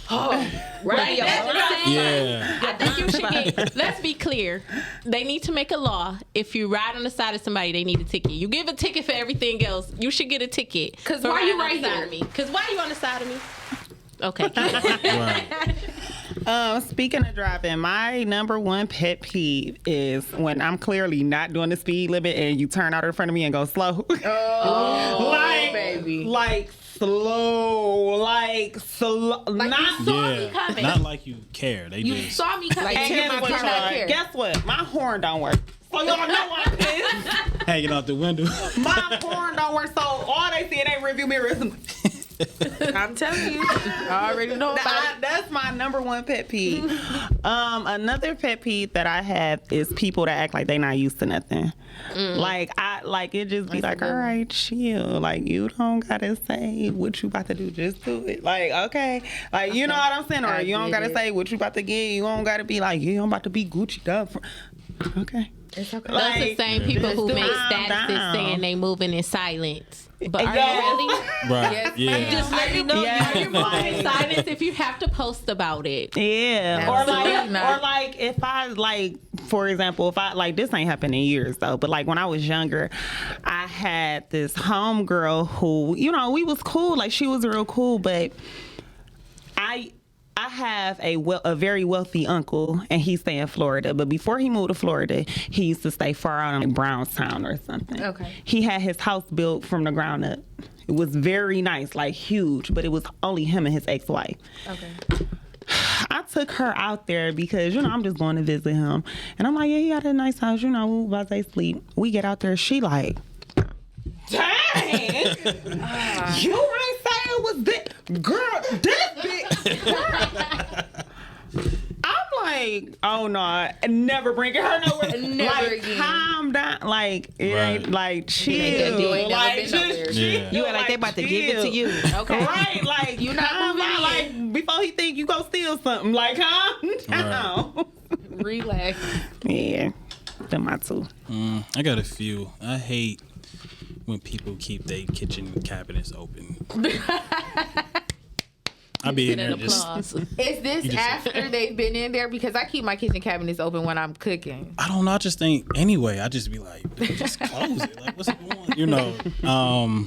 [SPEAKER 1] Right.
[SPEAKER 4] That's what I'm saying.
[SPEAKER 3] Yeah.
[SPEAKER 4] I think you should get. Let's be clear. They need to make a law. If you ride on the side of somebody, they need a ticket. You give a ticket for everything else. You should get a ticket.
[SPEAKER 1] 'Cause
[SPEAKER 4] for
[SPEAKER 1] why you
[SPEAKER 4] riding on
[SPEAKER 1] right
[SPEAKER 4] the side
[SPEAKER 1] here?
[SPEAKER 4] of me? Because why you on the side of me? Okay.
[SPEAKER 3] Right.
[SPEAKER 5] Speaking of driving, my number one pet peeve is when I'm clearly not doing the speed limit and you turn out in front of me and go slow. like,
[SPEAKER 1] baby.
[SPEAKER 5] like slow,
[SPEAKER 1] Like
[SPEAKER 5] not
[SPEAKER 1] you saw me
[SPEAKER 3] Yeah.
[SPEAKER 1] coming.
[SPEAKER 3] Not like you care. They
[SPEAKER 1] You
[SPEAKER 3] just
[SPEAKER 1] saw me coming.
[SPEAKER 2] Like,
[SPEAKER 1] and
[SPEAKER 2] tear
[SPEAKER 1] you
[SPEAKER 2] my
[SPEAKER 1] did
[SPEAKER 2] car
[SPEAKER 1] not
[SPEAKER 2] up.
[SPEAKER 1] care.
[SPEAKER 5] Guess what? My horn don't work. So y'all know I'm pissed.
[SPEAKER 3] hanging out the window.
[SPEAKER 5] My horn don't work. So all they see in their review mirror is
[SPEAKER 1] I'm telling you. I already know about it.
[SPEAKER 5] that's my number one pet peeve. Another pet peeve that I have is people that act like they not used to nothing. Like it just be like, all right, chill. Like you don't gotta say what you about to do, just do it. Like okay, like you know what I'm saying, or
[SPEAKER 1] I
[SPEAKER 5] you don't
[SPEAKER 1] get
[SPEAKER 5] gotta
[SPEAKER 1] it.
[SPEAKER 5] say what you about to get. You don't gotta be like, yeah, I'm about to be Gucci'd up. Okay.
[SPEAKER 1] It's okay.
[SPEAKER 4] Those
[SPEAKER 5] Like,
[SPEAKER 4] the same people who
[SPEAKER 5] just
[SPEAKER 4] make
[SPEAKER 5] calm
[SPEAKER 4] statuses
[SPEAKER 5] down.
[SPEAKER 4] saying they moving in silence. But are
[SPEAKER 5] Yeah.
[SPEAKER 4] you really?
[SPEAKER 3] Right.
[SPEAKER 1] Yes,
[SPEAKER 3] Yeah.
[SPEAKER 1] ma'am.
[SPEAKER 2] Just let me know.
[SPEAKER 5] Yeah.
[SPEAKER 4] You're moving in silence if you have to post about it.
[SPEAKER 5] Yeah,
[SPEAKER 1] Absolutely not.
[SPEAKER 5] or like if I like, for example, if I like this ain't happened in years though, but like when I was younger, I had this homegirl who, you know, we was cool, like she was real cool, but I have a very wealthy uncle, and he stay in Florida. But before he moved to Florida, he used to stay far out in like Brownstown or something.
[SPEAKER 1] Okay.
[SPEAKER 5] He had his house built from the ground up. It was very nice, like huge, but it was only him and his ex-wife.
[SPEAKER 1] Okay.
[SPEAKER 5] I took her out there because, you know, I'm just going to visit him. And I'm like, yeah, he got a nice house, you know, we about to sleep. We get out there, she like, dang, you ain't say it was this, girl, this bitch. I'm like, oh no, never bringing her nowhere.
[SPEAKER 1] Never
[SPEAKER 5] like,
[SPEAKER 1] again.
[SPEAKER 5] calm down. Like, it ain't
[SPEAKER 3] Right.
[SPEAKER 5] like chill.
[SPEAKER 1] that deal ain't never
[SPEAKER 5] Like,
[SPEAKER 1] been
[SPEAKER 5] just
[SPEAKER 1] nowhere.
[SPEAKER 5] chill.
[SPEAKER 3] Yeah.
[SPEAKER 2] You act like they about to give it to you.
[SPEAKER 1] Okay.
[SPEAKER 5] Right, like
[SPEAKER 1] You not
[SPEAKER 5] calm
[SPEAKER 1] moving
[SPEAKER 5] down,
[SPEAKER 1] in.
[SPEAKER 5] like before he think you go steal something, like calm down.
[SPEAKER 1] Relax.
[SPEAKER 5] Yeah, them my two.
[SPEAKER 3] I got a few. I hate when people keep their kitchen cabinets open. I be in
[SPEAKER 4] Get
[SPEAKER 3] there
[SPEAKER 4] an
[SPEAKER 3] just.
[SPEAKER 4] applause.
[SPEAKER 1] Is this
[SPEAKER 3] just-
[SPEAKER 1] after they've been in there? Because I keep my kitchen cabinets open when I'm cooking.
[SPEAKER 3] I don't know. I just think anyway. I just be like, just close it. Like, what's going on? You know.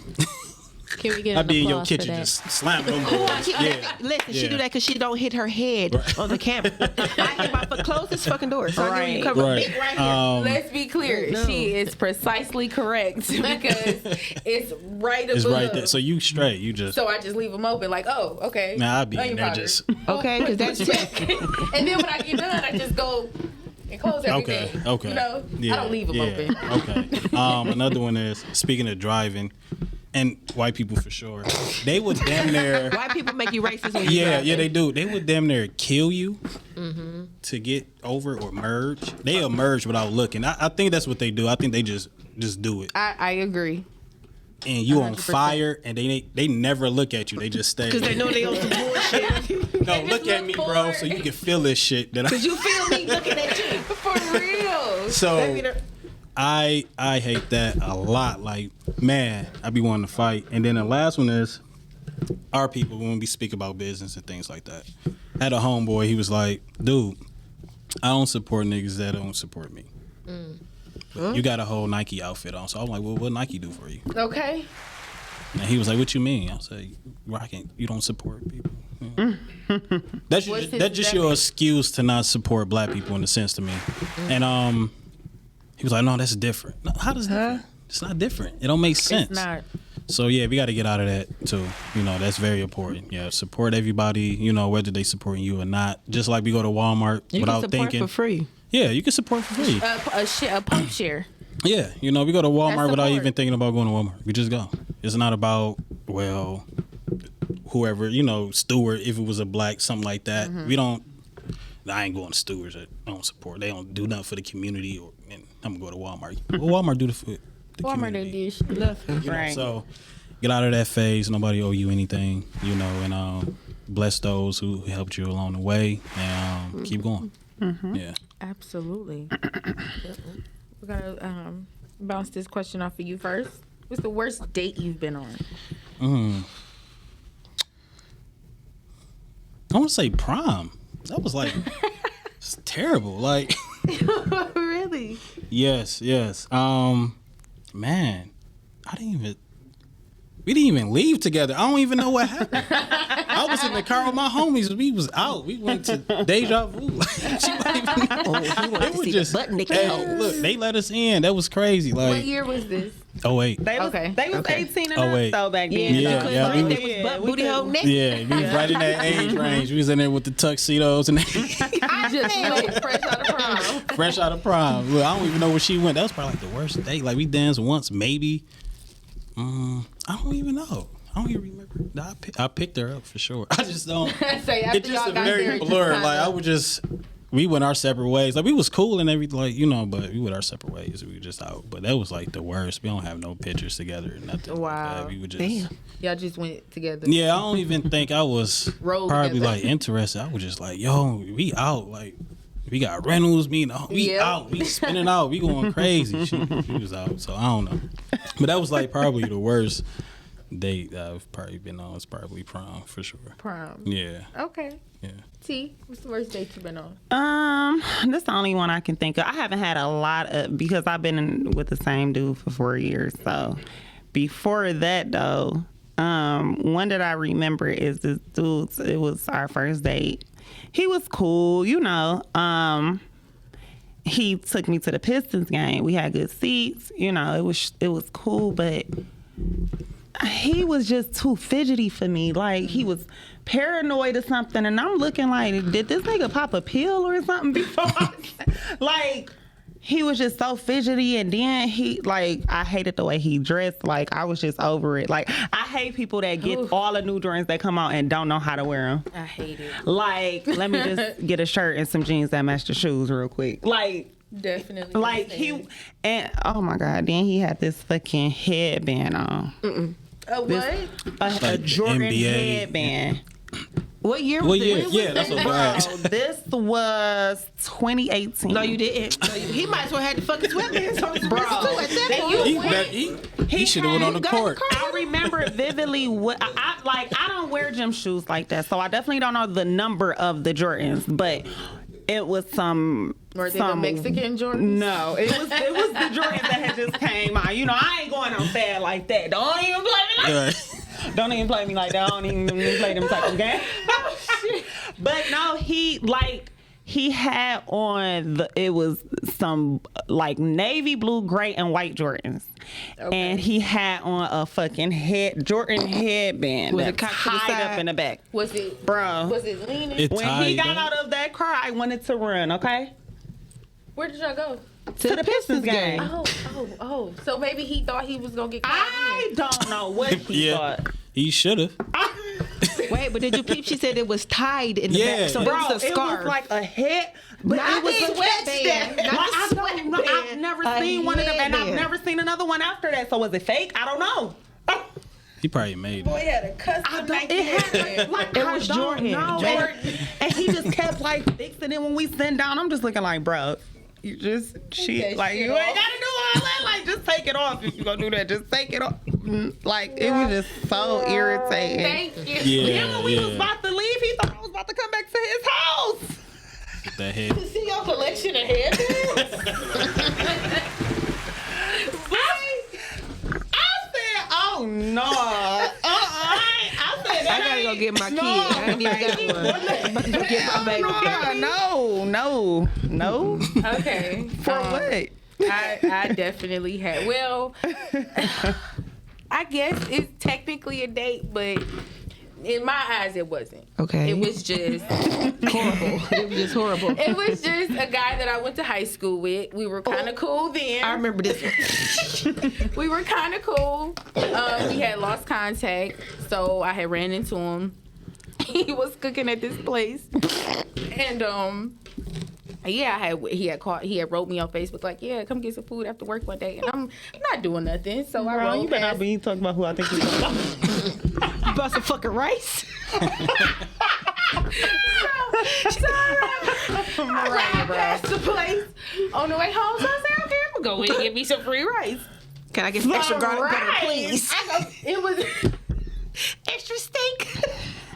[SPEAKER 4] Can we get
[SPEAKER 3] I
[SPEAKER 4] an
[SPEAKER 3] be in your
[SPEAKER 4] applause for
[SPEAKER 3] kitchen
[SPEAKER 4] that?
[SPEAKER 3] just slamming them doors. Yeah.
[SPEAKER 2] Listen, she
[SPEAKER 3] Yeah.
[SPEAKER 2] do that because she don't hit her head on the camera. I hit my foot, close this fucking door. So I knew you
[SPEAKER 5] Right.
[SPEAKER 2] cover
[SPEAKER 3] Right.
[SPEAKER 2] big right here.
[SPEAKER 1] Let's be clear. She is precisely correct because it's right above.
[SPEAKER 3] It's right there. So you straight. You just.
[SPEAKER 1] So I just leave them open, like, oh, okay.
[SPEAKER 3] Nah, I be
[SPEAKER 1] Onion
[SPEAKER 3] in there
[SPEAKER 1] powder.
[SPEAKER 3] just.
[SPEAKER 2] Okay, because that's
[SPEAKER 1] And then when I get done, I just go and close everything.
[SPEAKER 3] Okay. Okay.
[SPEAKER 1] You know, I don't leave them open.
[SPEAKER 3] Okay. Another one is, speaking of driving, and white people for sure, they would damn near.
[SPEAKER 2] White people make you racist when you
[SPEAKER 3] Yeah,
[SPEAKER 2] drive.
[SPEAKER 3] yeah, they do. They would damn near kill you to get over or merge. They'll merge without looking. I think that's what they do. I think they just do it.
[SPEAKER 1] I agree.
[SPEAKER 3] and you on fire, and they never look at you. They just stay.
[SPEAKER 2] Because they know they on some bullshit.
[SPEAKER 3] No, look at me, bro, so you can feel this shit.
[SPEAKER 2] Because you feel me looking at you.
[SPEAKER 1] For real.
[SPEAKER 3] So I hate that a lot. Like, man, I be wanting to fight. And then the last one is our people when we speak about business and things like that. I had a homeboy, he was like, dude, I don't support niggas that don't support me. You got a whole Nike outfit on. So I'm like, well, what Nike do for you?
[SPEAKER 1] Okay.
[SPEAKER 3] And he was like, what you mean? I said, rocking, you don't support people. Yeah. That's just your excuse to not support black people in a sense to me. And he was like, no, that's different. No, how does that? It's not different. It don't make sense.
[SPEAKER 1] It's not.
[SPEAKER 3] So yeah, we got to get out of that too. You know, that's very important. Yeah, support everybody. You know, whether they supporting you or not. Just like we go to Walmart without
[SPEAKER 2] can support
[SPEAKER 3] thinking.
[SPEAKER 2] for free.
[SPEAKER 3] Yeah, you can support for free.
[SPEAKER 1] A pump share.
[SPEAKER 3] Yeah, you know, we go to Walmart
[SPEAKER 1] That's
[SPEAKER 3] without
[SPEAKER 1] support.
[SPEAKER 3] even thinking about going to Walmart. We just go. It's not about, well, whoever, you know, Stewart, if it was a black, something like that. We don't, I ain't going to Stewart's. I don't support. They don't do nothing for the community. And I'm going to go to Walmart. Well, Walmart do the
[SPEAKER 1] Walmart
[SPEAKER 3] community.
[SPEAKER 1] didn't do shit. Nothing.
[SPEAKER 3] You know,
[SPEAKER 5] Right.
[SPEAKER 3] so get out of that phase. Nobody owe you anything, you know, and bless those who helped you along the way, and keep going. Yeah.
[SPEAKER 1] Absolutely. We're gonna bounce this question off of you first. What's the worst date you've been on?
[SPEAKER 3] I want to say prom. That was like, it's terrible. Like,
[SPEAKER 1] Really?
[SPEAKER 3] yes. Man, we didn't even leave together. I don't even know what happened. I was in the car with my homies. We was out. We went to Deja Vu. She wasn't even know. It was just, hey, look, they let us in. That was crazy.
[SPEAKER 1] What
[SPEAKER 3] Like,
[SPEAKER 1] year was this?
[SPEAKER 3] oh wait.
[SPEAKER 5] They was,
[SPEAKER 1] Okay.
[SPEAKER 5] they was
[SPEAKER 1] Okay.
[SPEAKER 5] 18 and
[SPEAKER 3] Oh,
[SPEAKER 5] up
[SPEAKER 3] wait.
[SPEAKER 5] though back then.
[SPEAKER 3] Yeah, yeah, we was-
[SPEAKER 2] They was butt booty hole neck.
[SPEAKER 3] Yeah, we was right in that age range. We was in there with the tuxedos and
[SPEAKER 1] Just like fresh out of prom.
[SPEAKER 3] fresh out of prom. Look, I don't even know where she went. That was probably like the worst date. Like we danced once, maybe. I don't even know. I don't even remember. No, I picked her up for sure. I just don't.
[SPEAKER 1] Say after
[SPEAKER 3] It's just
[SPEAKER 1] y'all
[SPEAKER 3] a
[SPEAKER 1] got
[SPEAKER 3] very
[SPEAKER 1] there, it just
[SPEAKER 3] blur.
[SPEAKER 1] kinda-
[SPEAKER 3] Like I would just. We went our separate ways. Like we was cool and everything, like, you know, but we went our separate ways. We were just out. But that was like the worst. We don't have no pictures together or nothing.
[SPEAKER 1] Wow.
[SPEAKER 3] Like that. We would just.
[SPEAKER 2] Damn.
[SPEAKER 1] Y'all just went together.
[SPEAKER 3] Yeah, I don't even think I was
[SPEAKER 1] Roll
[SPEAKER 3] probably
[SPEAKER 1] together.
[SPEAKER 3] like interested. I was just like, yo, we out. Like, we got rentals. We
[SPEAKER 1] Yeah.
[SPEAKER 3] out. We spinning out. We going crazy. She was out. So I don't know. But that was like probably the worst date that I've probably been on. It's probably prom for sure.
[SPEAKER 1] Prom.
[SPEAKER 3] Yeah.
[SPEAKER 1] Okay.
[SPEAKER 3] Yeah.
[SPEAKER 1] T, what's the worst date you been on?
[SPEAKER 5] That's the only one I can think of. I haven't had a lot of, because I've been with the same dude for 4 years. So before that though, one that I remember is this dude. It was our first date. He was cool, you know. He took me to the Pistons game. We had good seats, you know. It was cool, but he was just too fidgety for me. Like, he was paranoid or something, and I'm looking like, did this nigga pop a pill or something before? Like, he was just so fidgety, and then I hated the way he dressed. Like, I was just over it. Like, I hate people that get all the new Jordans that come out and don't know how to wear them.
[SPEAKER 1] I hate it.
[SPEAKER 5] Like, let me just get a shirt and some jeans that match the shoes real quick. Like,
[SPEAKER 1] Definitely.
[SPEAKER 5] like and oh my God, then he had this fucking headband on.
[SPEAKER 1] What?
[SPEAKER 5] A Jordan
[SPEAKER 3] NBA.
[SPEAKER 5] headband.
[SPEAKER 2] What year was
[SPEAKER 3] Well,
[SPEAKER 2] this?
[SPEAKER 3] yeah, that's what I
[SPEAKER 5] Bro, this was 2018.
[SPEAKER 2] No, you didn't. No, he might as well had the fucking sweatpants on his
[SPEAKER 5] Bro,
[SPEAKER 2] wrist too at that point.
[SPEAKER 3] He should have went on the court.
[SPEAKER 5] I remember vividly what I don't wear gym shoes like that, so I definitely don't know the number of the Jordans, but it was some.
[SPEAKER 1] Were they the Mexican Jordans?
[SPEAKER 5] No, it was the Jordans that had just came out. You know, I ain't going on sad like that. Don't even play me like that. Don't even play me like that. I don't even play them type of games. But no, he had on it was some like navy blue, gray, and white Jordans. Okay. And he had on a fucking Jordan headband
[SPEAKER 2] Was
[SPEAKER 5] that
[SPEAKER 2] it cocked to the
[SPEAKER 5] tied
[SPEAKER 2] side?
[SPEAKER 5] up in the back.
[SPEAKER 1] Was it?
[SPEAKER 5] Bro.
[SPEAKER 1] Was it leaning?
[SPEAKER 5] When he got out of that car, I wanted to run, okay?
[SPEAKER 1] Where did y'all go?
[SPEAKER 5] To the Pistons game.
[SPEAKER 1] Oh. So maybe he thought he was gonna get caught
[SPEAKER 5] I don't know what he
[SPEAKER 3] Yeah.
[SPEAKER 5] thought.
[SPEAKER 3] He should have.
[SPEAKER 2] Wait, Wait, but did you peep? She said it was tied in the
[SPEAKER 3] Yeah.
[SPEAKER 2] back, so
[SPEAKER 5] Bro,
[SPEAKER 2] it was a scarf.
[SPEAKER 5] It was like a head, but
[SPEAKER 2] Not
[SPEAKER 5] it was
[SPEAKER 2] a
[SPEAKER 5] a
[SPEAKER 2] sweatband.
[SPEAKER 5] Like,
[SPEAKER 2] Not a
[SPEAKER 5] I don't know.
[SPEAKER 2] sweatband.
[SPEAKER 5] I've never
[SPEAKER 2] A
[SPEAKER 5] seen one of them, and I've
[SPEAKER 2] headband.
[SPEAKER 5] never seen another one after that. So was it fake? I don't know.
[SPEAKER 3] He probably made
[SPEAKER 1] Boy,
[SPEAKER 3] it.
[SPEAKER 1] had a custom.
[SPEAKER 5] It had like
[SPEAKER 2] It was Jordan.
[SPEAKER 5] And he just kept like fixing it when we sitting down. I'm just looking like, bro, you just shit. Like you ain't gotta do all that. Like just take it off if you gonna do that. Just take it off. Like it was just so irritating.
[SPEAKER 1] Thank you.
[SPEAKER 3] Yeah,
[SPEAKER 5] Then when we was
[SPEAKER 3] yeah.
[SPEAKER 5] about to leave, he thought I was about to come back to his house.
[SPEAKER 3] That head.
[SPEAKER 1] See your collection of headbands?
[SPEAKER 5] Oh no! I said
[SPEAKER 2] I gotta go get my kid. I ain't even got one. I'm about to go get my baby.
[SPEAKER 5] No.
[SPEAKER 1] Okay.
[SPEAKER 5] For what?
[SPEAKER 1] I definitely had. Well, I guess it's technically a date, but in my eyes, it wasn't.
[SPEAKER 2] Okay.
[SPEAKER 1] It was just
[SPEAKER 2] Horrible. It was just horrible.
[SPEAKER 1] It was just a guy that I went to high school with. We were kind of cool then.
[SPEAKER 2] I remember this one.
[SPEAKER 1] We were kind of cool. We had lost contact, so I had ran into him. He was cooking at this place, and yeah, he had wrote me on Facebook like, yeah, come get some food after work one day, and I'm not doing nothing, so I rolled
[SPEAKER 5] You better not
[SPEAKER 1] past.
[SPEAKER 5] be talking about who I think you talking about.
[SPEAKER 2] About some fucking rice.
[SPEAKER 1] I ran past the place on the way home, so I said, okay, I'm gonna go in and get me some free rice.
[SPEAKER 2] Can I get some extra garlic butter, please?
[SPEAKER 1] It was
[SPEAKER 2] Extra steak.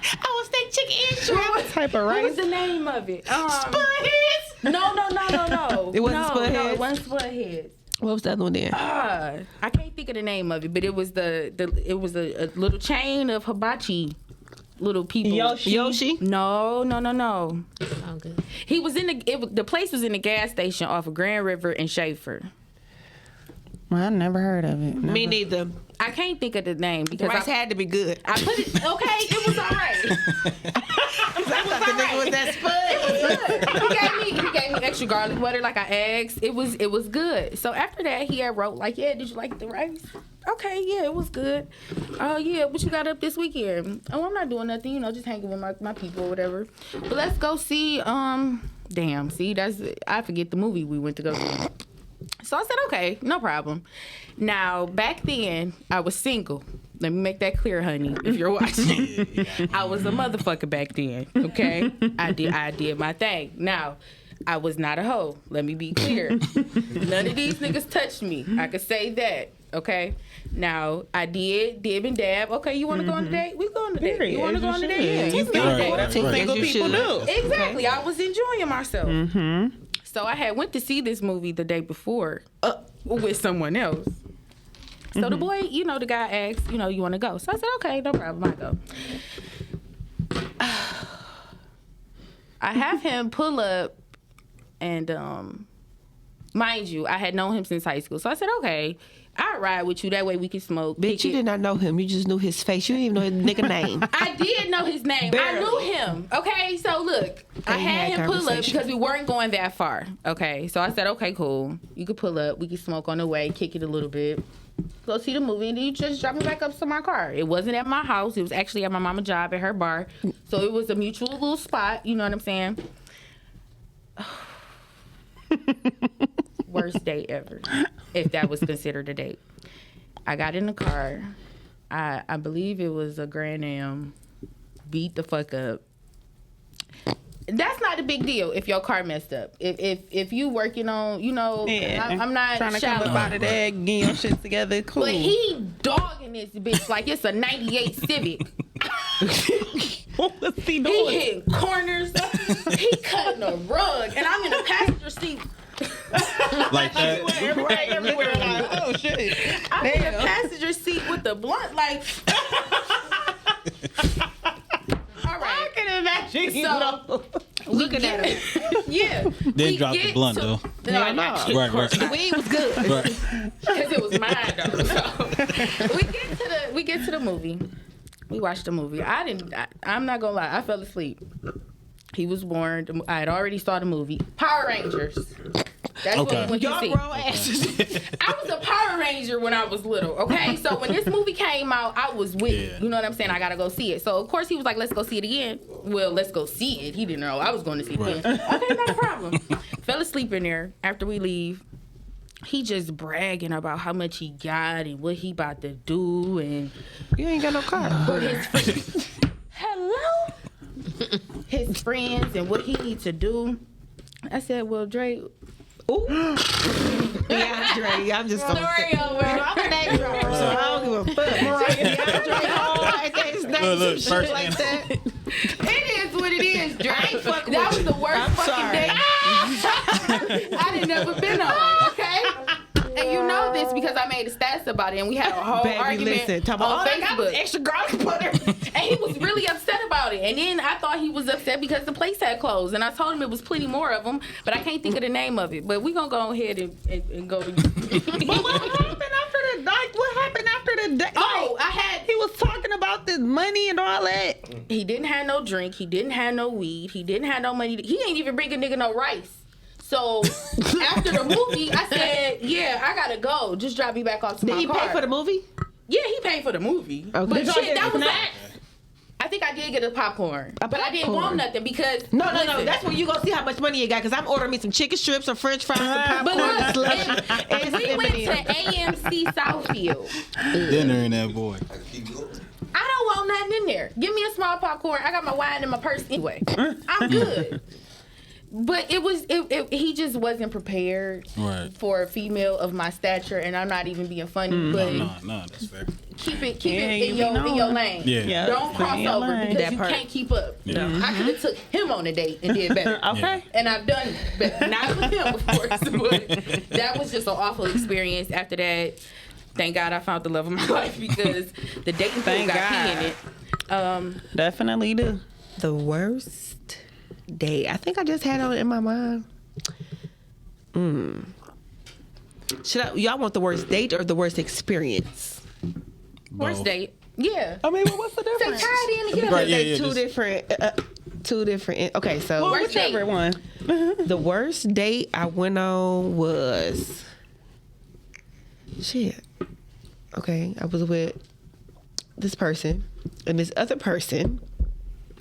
[SPEAKER 2] I want steak, chicken, and shrimp.
[SPEAKER 5] What type of
[SPEAKER 1] what was
[SPEAKER 5] rice?
[SPEAKER 1] the name of it?
[SPEAKER 2] Spudheads.
[SPEAKER 1] No.
[SPEAKER 2] It wasn't
[SPEAKER 1] No,
[SPEAKER 2] Spudheads?
[SPEAKER 1] it wasn't Spudheads.
[SPEAKER 2] What was the other one then?
[SPEAKER 1] I can't think of the name of it, but it was it was a little chain of hibachi little people.
[SPEAKER 2] Yoshi?
[SPEAKER 1] No.
[SPEAKER 4] Sound good.
[SPEAKER 1] He was the place was in the gas station off of Grand River and Schaefer.
[SPEAKER 5] Well, I never heard of it.
[SPEAKER 2] Me neither.
[SPEAKER 1] I can't think of the name
[SPEAKER 2] The
[SPEAKER 1] because
[SPEAKER 2] rice had to be good.
[SPEAKER 1] I put it. Okay, it was all right.
[SPEAKER 2] I thought the nigga was that spud.
[SPEAKER 1] He gave me extra garlic butter like I asked. It was good. So after that, he had wrote like, yeah, did you like the rice? Okay, yeah, it was good. Oh yeah, what you got up this weekend? Oh, I'm not doing nothing, just hanging with my people or whatever. But let's go see. Damn, see, I forget the movie we went to go see. So I said, okay, no problem. Now, back then, I was single. Let me make that clear, honey, if you're watching. I was a motherfucker back then, okay? I did my thing. Now, I was not a hoe. Let me be clear. None of these niggas touched me. I could say that, okay? Now, I did dib and dab. Okay, you want to go on a date? We go on a date. You want to go on a date? Yeah, you can go on a date.
[SPEAKER 5] That's what single people do.
[SPEAKER 1] Exactly. I was enjoying myself. Mm-hmm. So I had went to see this movie the day before with someone else. So the boy, the guy asked, you want to go? So I said, okay, no problem, I go. I have him pull up and, mind you, I had known him since high school. So I said, okay, I'll ride with you. That way we can smoke.
[SPEAKER 2] Bitch, you did not know him. You just knew his face. You didn't even know his nigga name.
[SPEAKER 1] I did know his name.
[SPEAKER 2] Barely.
[SPEAKER 1] I knew him. Okay, so look, I had him pull up because we weren't going that far. Okay, so I said, okay, cool. You could pull up. We could smoke on the way, kick it a little bit, go see the movie, and then you just drop me back up to my car. It wasn't at my house. It was actually at my mama's job at her bar. So it was a mutual little spot. You know what I'm saying? Worst date ever, if that was considered a date. I got in the car. I believe it was a Grand Am. Beat the fuck up. That's not a big deal if your car messed up. If you working on, I'm not
[SPEAKER 5] trying to
[SPEAKER 1] shallow.
[SPEAKER 5] come about it, getting your shit together. Cool.
[SPEAKER 1] But he dogging this bitch like it's a '98 Civic.
[SPEAKER 5] What was he
[SPEAKER 1] He
[SPEAKER 5] doing?
[SPEAKER 1] hitting corners. He cutting a rug, and I'm in the passenger seat.
[SPEAKER 3] Like that.
[SPEAKER 5] Everywhere. Like, oh shit.
[SPEAKER 1] I'm in the passenger seat with the blunt, like. All right.
[SPEAKER 5] I can imagine.
[SPEAKER 1] So,
[SPEAKER 2] Looking at him.
[SPEAKER 1] yeah.
[SPEAKER 3] Then drop the blunt though.
[SPEAKER 1] No, no.
[SPEAKER 3] Right.
[SPEAKER 2] The weed was good.
[SPEAKER 3] Right.
[SPEAKER 1] Because it was mine though. So we get to the movie. We watched the movie. I'm not gonna lie. I fell asleep. He was born. I had already saw the movie. Power Rangers. That's what
[SPEAKER 3] Okay.
[SPEAKER 1] we went to
[SPEAKER 2] Y'all
[SPEAKER 1] see.
[SPEAKER 2] grown asses.
[SPEAKER 1] I was a Power Ranger when I was little, okay? So when this movie came out, I was with it.
[SPEAKER 3] Yeah.
[SPEAKER 1] You know what I'm saying? I gotta go see it. So of course he was like, let's go see it again. Well, let's go see it. He didn't know I was going to see it.
[SPEAKER 3] Right.
[SPEAKER 1] Okay, not a problem. Fell asleep in there after we leave. He just bragging about how much he got and what he about to do and
[SPEAKER 2] You ain't got no car.
[SPEAKER 1] hello? His friends and what he needs to do. I said, well, Dre,
[SPEAKER 2] Ooh. Yeah, Dre, I'm just gonna say.
[SPEAKER 1] story over.
[SPEAKER 2] I'm a name dropper, so I don't give a fuck. Mariah, Dre, I say his name,
[SPEAKER 3] Look,
[SPEAKER 2] some shit
[SPEAKER 3] first
[SPEAKER 2] like
[SPEAKER 3] name.
[SPEAKER 2] that.
[SPEAKER 1] It is what it is, Dre.
[SPEAKER 2] fucking
[SPEAKER 1] That
[SPEAKER 2] with
[SPEAKER 1] was the worst
[SPEAKER 2] I'm
[SPEAKER 1] fucking
[SPEAKER 2] sorry.
[SPEAKER 1] day I didn't never been on, okay? And you know this because I made a stats about it and we had a whole
[SPEAKER 2] Baby,
[SPEAKER 1] argument
[SPEAKER 2] listen, talk
[SPEAKER 1] on
[SPEAKER 2] about, that was
[SPEAKER 1] Facebook.
[SPEAKER 2] extra garlic butter.
[SPEAKER 1] And he was really upset about it. And then I thought he was upset because the place had closed. And I told him it was plenty more of them, but I can't think of the name of it. But we gonna go ahead and go to.
[SPEAKER 5] But what happened after the like? What happened after the day?
[SPEAKER 1] Oh,
[SPEAKER 5] Like,
[SPEAKER 1] I had.
[SPEAKER 5] he was talking about this money and all that.
[SPEAKER 1] He didn't have no drink. He didn't have no weed. He didn't have no money. He ain't even bring a nigga no rice. So after the movie, I said, "Yeah, I gotta go. Just drop me back off to
[SPEAKER 2] Did
[SPEAKER 1] my
[SPEAKER 2] he
[SPEAKER 1] car."
[SPEAKER 2] pay for the movie?
[SPEAKER 1] Yeah, he paid for the movie.
[SPEAKER 2] Okay.
[SPEAKER 1] But
[SPEAKER 2] Did y'all
[SPEAKER 1] shit,
[SPEAKER 5] get
[SPEAKER 1] that was
[SPEAKER 5] snacks?
[SPEAKER 1] that. I think I did get a popcorn, but I didn't
[SPEAKER 2] popcorn.
[SPEAKER 1] want nothing because
[SPEAKER 2] No.
[SPEAKER 1] listen,
[SPEAKER 2] That's when you gonna see how much money you got. Cause I'm ordering me some chicken strips, some French fries, some
[SPEAKER 1] But
[SPEAKER 2] popcorn,
[SPEAKER 1] look,
[SPEAKER 2] slush,
[SPEAKER 1] and we went to AMC Southfield.
[SPEAKER 3] Dinner in that boy.
[SPEAKER 1] I don't want nothing in there. Give me a small popcorn. I got my wine in my purse anyway. I'm good. But it was he just wasn't prepared
[SPEAKER 3] Right.
[SPEAKER 1] for a female of my stature, and I'm not even being funny, but
[SPEAKER 3] No, that's fair.
[SPEAKER 1] keep it
[SPEAKER 5] Yeah,
[SPEAKER 1] in
[SPEAKER 5] you
[SPEAKER 1] your
[SPEAKER 5] be
[SPEAKER 1] in your
[SPEAKER 5] knowing.
[SPEAKER 1] lane.
[SPEAKER 3] Yeah.
[SPEAKER 1] Don't
[SPEAKER 5] stay
[SPEAKER 1] cross
[SPEAKER 5] in your
[SPEAKER 1] over
[SPEAKER 5] lane.
[SPEAKER 1] because
[SPEAKER 2] That
[SPEAKER 1] you
[SPEAKER 2] part.
[SPEAKER 1] can't keep up.
[SPEAKER 3] Yeah.
[SPEAKER 1] I could have took him on a date and did better.
[SPEAKER 5] Okay.
[SPEAKER 1] And I've done better. Not with him, of course, but that was just an awful experience. After that, thank God I found the love of my life because the dating pool
[SPEAKER 5] Thank
[SPEAKER 1] got
[SPEAKER 5] God.
[SPEAKER 1] pee in it.
[SPEAKER 5] Definitely do.
[SPEAKER 2] The worst day. I think I just had it in my mind. Y'all want the worst date or the worst experience?
[SPEAKER 1] Worst
[SPEAKER 3] Both.
[SPEAKER 1] date. Yeah.
[SPEAKER 5] I mean, well, what's the
[SPEAKER 1] Say
[SPEAKER 5] difference?
[SPEAKER 1] tie it in together.
[SPEAKER 3] Right, yeah,
[SPEAKER 2] They
[SPEAKER 3] yeah,
[SPEAKER 2] two
[SPEAKER 3] just-
[SPEAKER 2] different. Two different. Okay, so
[SPEAKER 5] Well,
[SPEAKER 1] Worst
[SPEAKER 5] whichever
[SPEAKER 1] date.
[SPEAKER 5] one.
[SPEAKER 2] the worst date I went on was shit. Okay, I was with this person and this other person.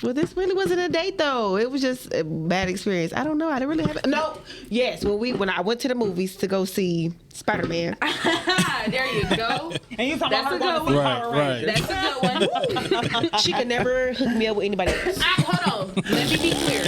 [SPEAKER 2] Well, this really wasn't a date though. It was just a bad experience. I don't know. I didn't really have. No. Yes. When I went to the movies to go see Spider-Man.
[SPEAKER 1] There you go.
[SPEAKER 5] And you talking
[SPEAKER 1] That's
[SPEAKER 5] about
[SPEAKER 1] a
[SPEAKER 5] her going
[SPEAKER 1] good
[SPEAKER 5] to see
[SPEAKER 3] one.
[SPEAKER 5] Power
[SPEAKER 3] Right,
[SPEAKER 5] Rangers.
[SPEAKER 1] That's a good one.
[SPEAKER 2] She could never hook me up with anybody else.
[SPEAKER 1] Hold on. Let me be clear.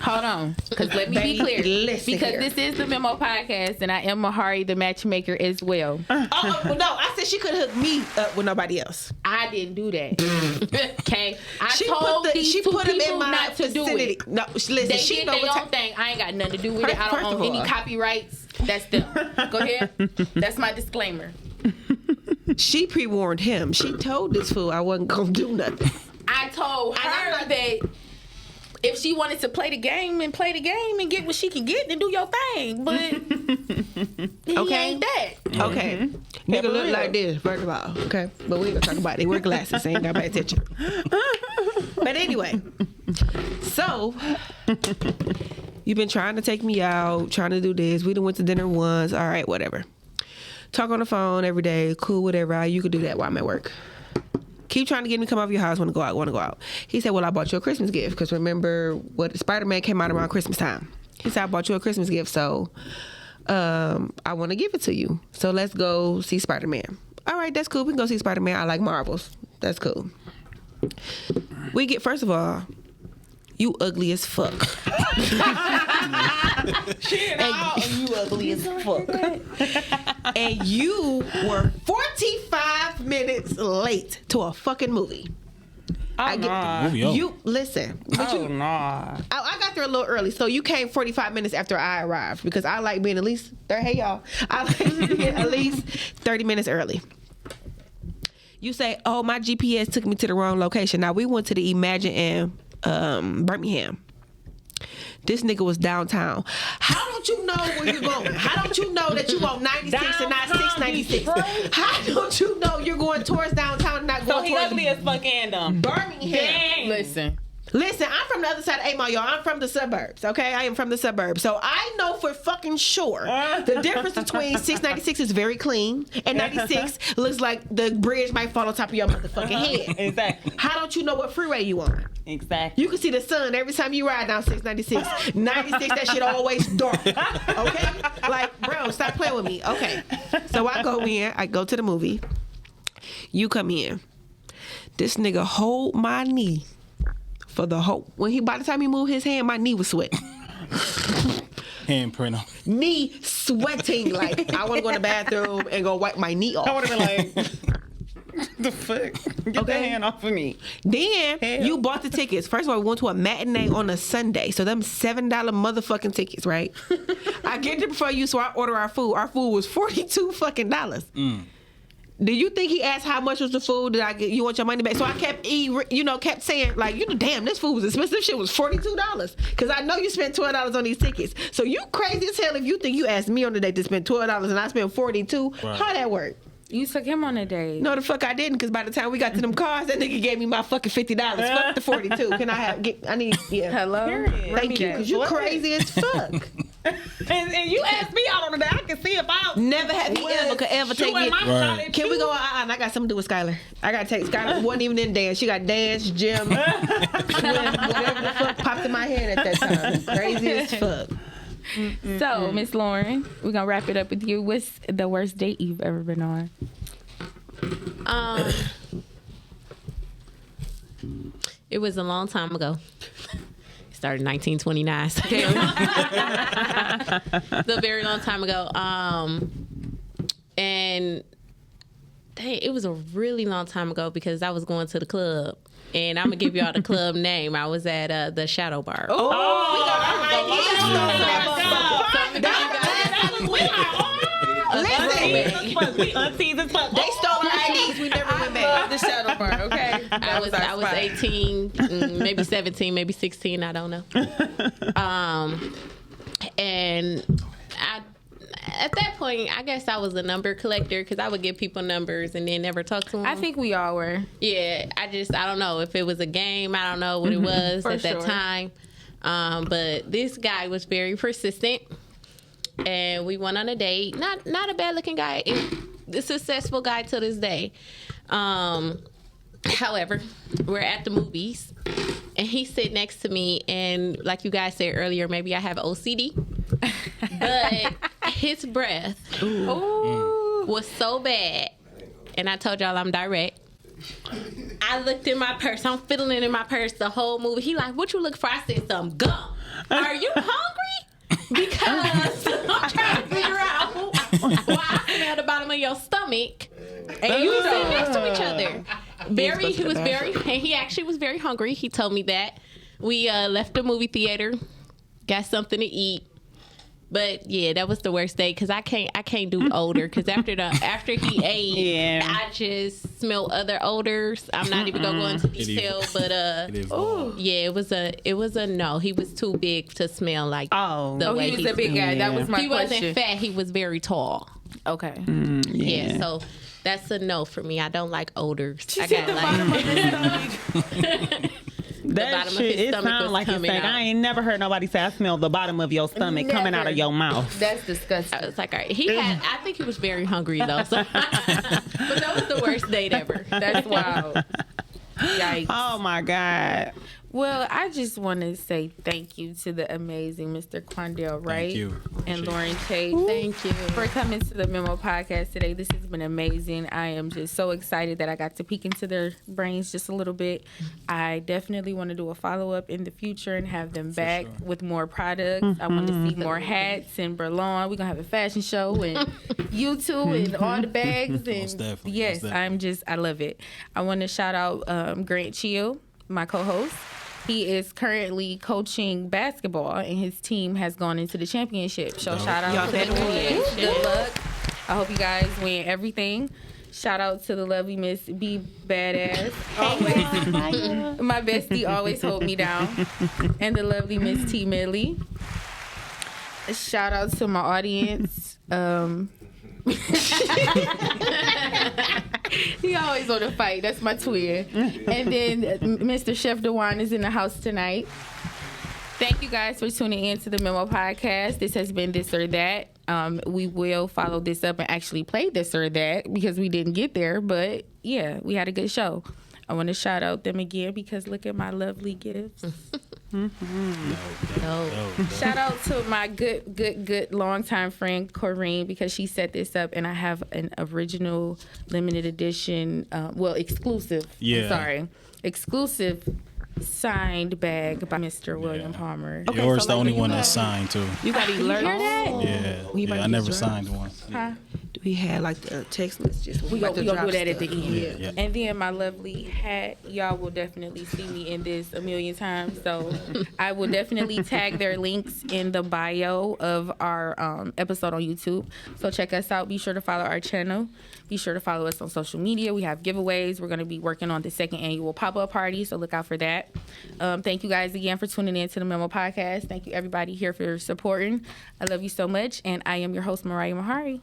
[SPEAKER 1] Hold on. Because let me be
[SPEAKER 2] Baby,
[SPEAKER 1] clear.
[SPEAKER 2] listen
[SPEAKER 1] Because
[SPEAKER 2] here.
[SPEAKER 1] this is the Memo podcast and I am Mahari, the matchmaker as well.
[SPEAKER 2] Oh, well, no. I said she could hook me up with nobody else.
[SPEAKER 1] I didn't do that. Okay? I
[SPEAKER 2] She
[SPEAKER 1] told
[SPEAKER 2] put
[SPEAKER 1] these
[SPEAKER 2] she
[SPEAKER 1] two
[SPEAKER 2] put him
[SPEAKER 1] people
[SPEAKER 2] in my
[SPEAKER 1] not to do
[SPEAKER 2] vicinity.
[SPEAKER 1] it.
[SPEAKER 2] No, listen.
[SPEAKER 1] They
[SPEAKER 2] She
[SPEAKER 1] did
[SPEAKER 2] know
[SPEAKER 1] their
[SPEAKER 2] what
[SPEAKER 1] own thing. I ain't got nothing to do with it. I
[SPEAKER 2] First
[SPEAKER 1] don't
[SPEAKER 2] of
[SPEAKER 1] own any
[SPEAKER 2] all-
[SPEAKER 1] copyrights. That's them. Go ahead. That's my disclaimer.
[SPEAKER 2] She pre-warned him. She told this fool I wasn't gonna do nothing.
[SPEAKER 1] I told her that if she wanted to play the game and get what she can get and do your thing, but he
[SPEAKER 2] Okay.
[SPEAKER 1] ain't that.
[SPEAKER 2] Okay. Nigga look like this, first of all. Okay. But we ain't gonna talk about it. They wear glasses. They ain't gotta pay attention. But anyway. So you've been trying to take me out, trying to do this. We done went to dinner once. All right, whatever. Talk on the phone every day. Cool, whatever. You could do that while I'm at work. Keep trying to get me to come out of your house. Want to go out. He said, well, I bought you a Christmas gift. Because remember, what Spider-Man came out around Christmas time. He said, I bought you a Christmas gift. So I want to give it to you. So let's go see Spider-Man. All right, that's cool. We can go see Spider-Man. I like Marvels. That's cool. First of all, you ugly as fuck.
[SPEAKER 5] And you ugly as fuck.
[SPEAKER 2] And you were 45 minutes late to a fucking movie.
[SPEAKER 5] Oh, nah.
[SPEAKER 3] Movie over.
[SPEAKER 2] You listen. But
[SPEAKER 5] Oh,
[SPEAKER 2] you,
[SPEAKER 5] nah.
[SPEAKER 2] I got there a little early, so you came 45 minutes after I arrived because I like being at least 30. Hey y'all, I like being at least 30 minutes early. You say, "Oh, my GPS took me to the wrong location." Now we went to the Imagine in Birmingham. This nigga was downtown. How don't you know where you're going? How don't you know that you on 96 and not
[SPEAKER 5] Downtown
[SPEAKER 2] 696?
[SPEAKER 5] Detroit.
[SPEAKER 2] How don't you know you're going towards downtown and not
[SPEAKER 5] So
[SPEAKER 2] going
[SPEAKER 5] he
[SPEAKER 2] towards
[SPEAKER 5] ugly as fuck and dumb.
[SPEAKER 2] Birmingham?
[SPEAKER 5] Dang.
[SPEAKER 1] Listen,
[SPEAKER 2] Listen, I'm from the other side of 8 Mile, y'all. I'm from the suburbs, okay? I am from the suburbs. So I know for fucking sure the difference between 696 is very clean and 96 looks like the bridge might fall on top of your motherfucking head.
[SPEAKER 5] Exactly.
[SPEAKER 2] How don't you know what freeway you on?
[SPEAKER 5] Exactly.
[SPEAKER 2] You can see the sun every time you ride down 696. 96, that shit always dark. Okay? Like, bro, stop playing with me. Okay. So I go to the movie. You come in. This nigga hold my knee. For the whole, by the time he moved his hand, my knee was sweating.
[SPEAKER 3] Handprint on.
[SPEAKER 2] Knee sweating, like I want to go in the bathroom and go wipe my knee off.
[SPEAKER 5] I would have been like, the fuck? Get the hand off of me.
[SPEAKER 2] Then you bought the tickets. First of all, we went to a matinee on a Sunday, so them $7 motherfucking tickets, right? I get there before you, so I order our food. Our food was $42 fucking dollars. Do you think he asked how much was the food? Did I get? You want your money back? So I kept kept saying like, damn, this food was expensive. This shit was $42 because I know you spent $12 on these tickets. So you crazy as hell if you think you asked me on the date to spend $12 and I spent $42. Right. How that work?
[SPEAKER 1] You took him on a date.
[SPEAKER 2] No, the fuck I didn't, because by the time we got to them cars, that nigga gave me my fucking $50. Fuck the 42. Can I need
[SPEAKER 1] Hello?
[SPEAKER 2] Thank you, because you crazy as fuck.
[SPEAKER 5] and you asked me out on the day. I can see if I
[SPEAKER 2] never had me ever take me.
[SPEAKER 3] Right.
[SPEAKER 2] Can we go out? I got something to do with Skylar. I got to take Skylar. Wasn't even in dance. She got dance, gym, swim, whatever the fuck popped in my head at that time. Crazy as fuck.
[SPEAKER 1] So, Miss Lauren, we're going to wrap it up with you. What's the worst date you've ever been on?
[SPEAKER 4] It was a long time ago. It started in 1929. So it's a very long time ago. And it was a really long time ago because I was going to the club. And I'm going to give y'all the club name. I was at the Shadow Bar.
[SPEAKER 2] We stole our IDs. We never went back.
[SPEAKER 1] The Shadow Bar, okay?
[SPEAKER 4] I was 18, maybe 17, maybe 16. I don't know. And at that point, I guess I was a number collector because I would give people numbers and then never talk to them.
[SPEAKER 1] I think we all were.
[SPEAKER 4] Yeah, I don't know if it was a game. I don't know what it was at that time. But this guy was very persistent, and we went on a date. Not a bad looking guy. A successful guy to this day. However, we're at the movies, and he sit next to me, and like you guys said earlier, maybe I have OCD, but his breath was so bad, and I told y'all I'm direct. I looked in my purse. I'm fiddling in my purse the whole movie. He like, what you looking for? I said, some gum. Are you hungry? Because I'm trying to figure out why I smell the bottom of your stomach. And you sit next to each other. He actually was very hungry. He told me that. We left the movie theater, got something to eat. But yeah, that was the worst day because I can't do odor because after he ate, I just smell other odors. I'm not even gonna go into detail, but it was a no. He was too big to smell like the way
[SPEAKER 1] he was a big guy. That was my question.
[SPEAKER 4] He wasn't fat. He was very tall.
[SPEAKER 1] Okay.
[SPEAKER 4] Yeah. So that's a no for me. I don't like odors.
[SPEAKER 1] I got
[SPEAKER 5] That shit, it sounds like it's like, I ain't never heard nobody say I smell the bottom of your stomach coming out of your mouth.
[SPEAKER 1] That's disgusting.
[SPEAKER 4] I was like, all right. I think he was very hungry though. So. But that was the worst date ever.
[SPEAKER 1] That's wild. Yikes.
[SPEAKER 5] Oh my God.
[SPEAKER 1] Well, I just want to say thank you to the amazing Mr. Quandell Wright and Lauren Tate.
[SPEAKER 4] Thank you
[SPEAKER 1] for coming to the Memo podcast today. This has been amazing. I am just so excited that I got to peek into their brains just a little bit. I definitely want to do a follow-up in the future and have them back with more products. I want to see more hats and Berlon. We're going to have a fashion show and you two and all the bags. And yes, I love it. I want to shout out Grant Chill, my co-host. He is currently coaching basketball, and his team has gone into the championship. So shout out to them. Good luck. I hope you guys win everything. Shout out to the lovely Miss B Badass. Always, my bestie always hold me down. And the lovely Miss Tee Millie. Shout out to my audience. He always on a fight. That's my twin. And then Mr. Chef DeJuan is in the house tonight. Thank you guys for tuning in to the Memo podcast. This has been This or That. We will follow this up and actually play This or That because we didn't get there. But yeah, we had a good show. I want to shout out them again because look at my lovely gifts. Shout out to my good longtime friend Corrine because she set this up and I have an original limited edition, exclusive.
[SPEAKER 3] Yeah.
[SPEAKER 1] I'm sorry, exclusive signed bag by Mr. William Palmer.
[SPEAKER 2] Okay,
[SPEAKER 3] Yours
[SPEAKER 2] so
[SPEAKER 3] the
[SPEAKER 2] like,
[SPEAKER 3] only
[SPEAKER 2] do you
[SPEAKER 3] one
[SPEAKER 2] have-
[SPEAKER 3] that's signed too.
[SPEAKER 2] You got to learn
[SPEAKER 3] Yeah,
[SPEAKER 2] We might
[SPEAKER 3] I
[SPEAKER 2] get
[SPEAKER 3] never
[SPEAKER 2] dropped.
[SPEAKER 3] signed one.
[SPEAKER 1] Huh?
[SPEAKER 2] We had like the text messages.
[SPEAKER 1] We gonna do that at the end.
[SPEAKER 3] Yeah.
[SPEAKER 1] And then my lovely hat, y'all will definitely see me in this a million times. So I will definitely tag their links in the bio of our episode on YouTube. So check us out. Be sure to follow our channel. Be sure to follow us on social media. We have giveaways. We're going to be working on the second annual pop-up party, so look out for that. Thank you guys again for tuning in to the Memo podcast. Thank you everybody here for supporting. I love you so much, and I am your host, Mariah Mahari.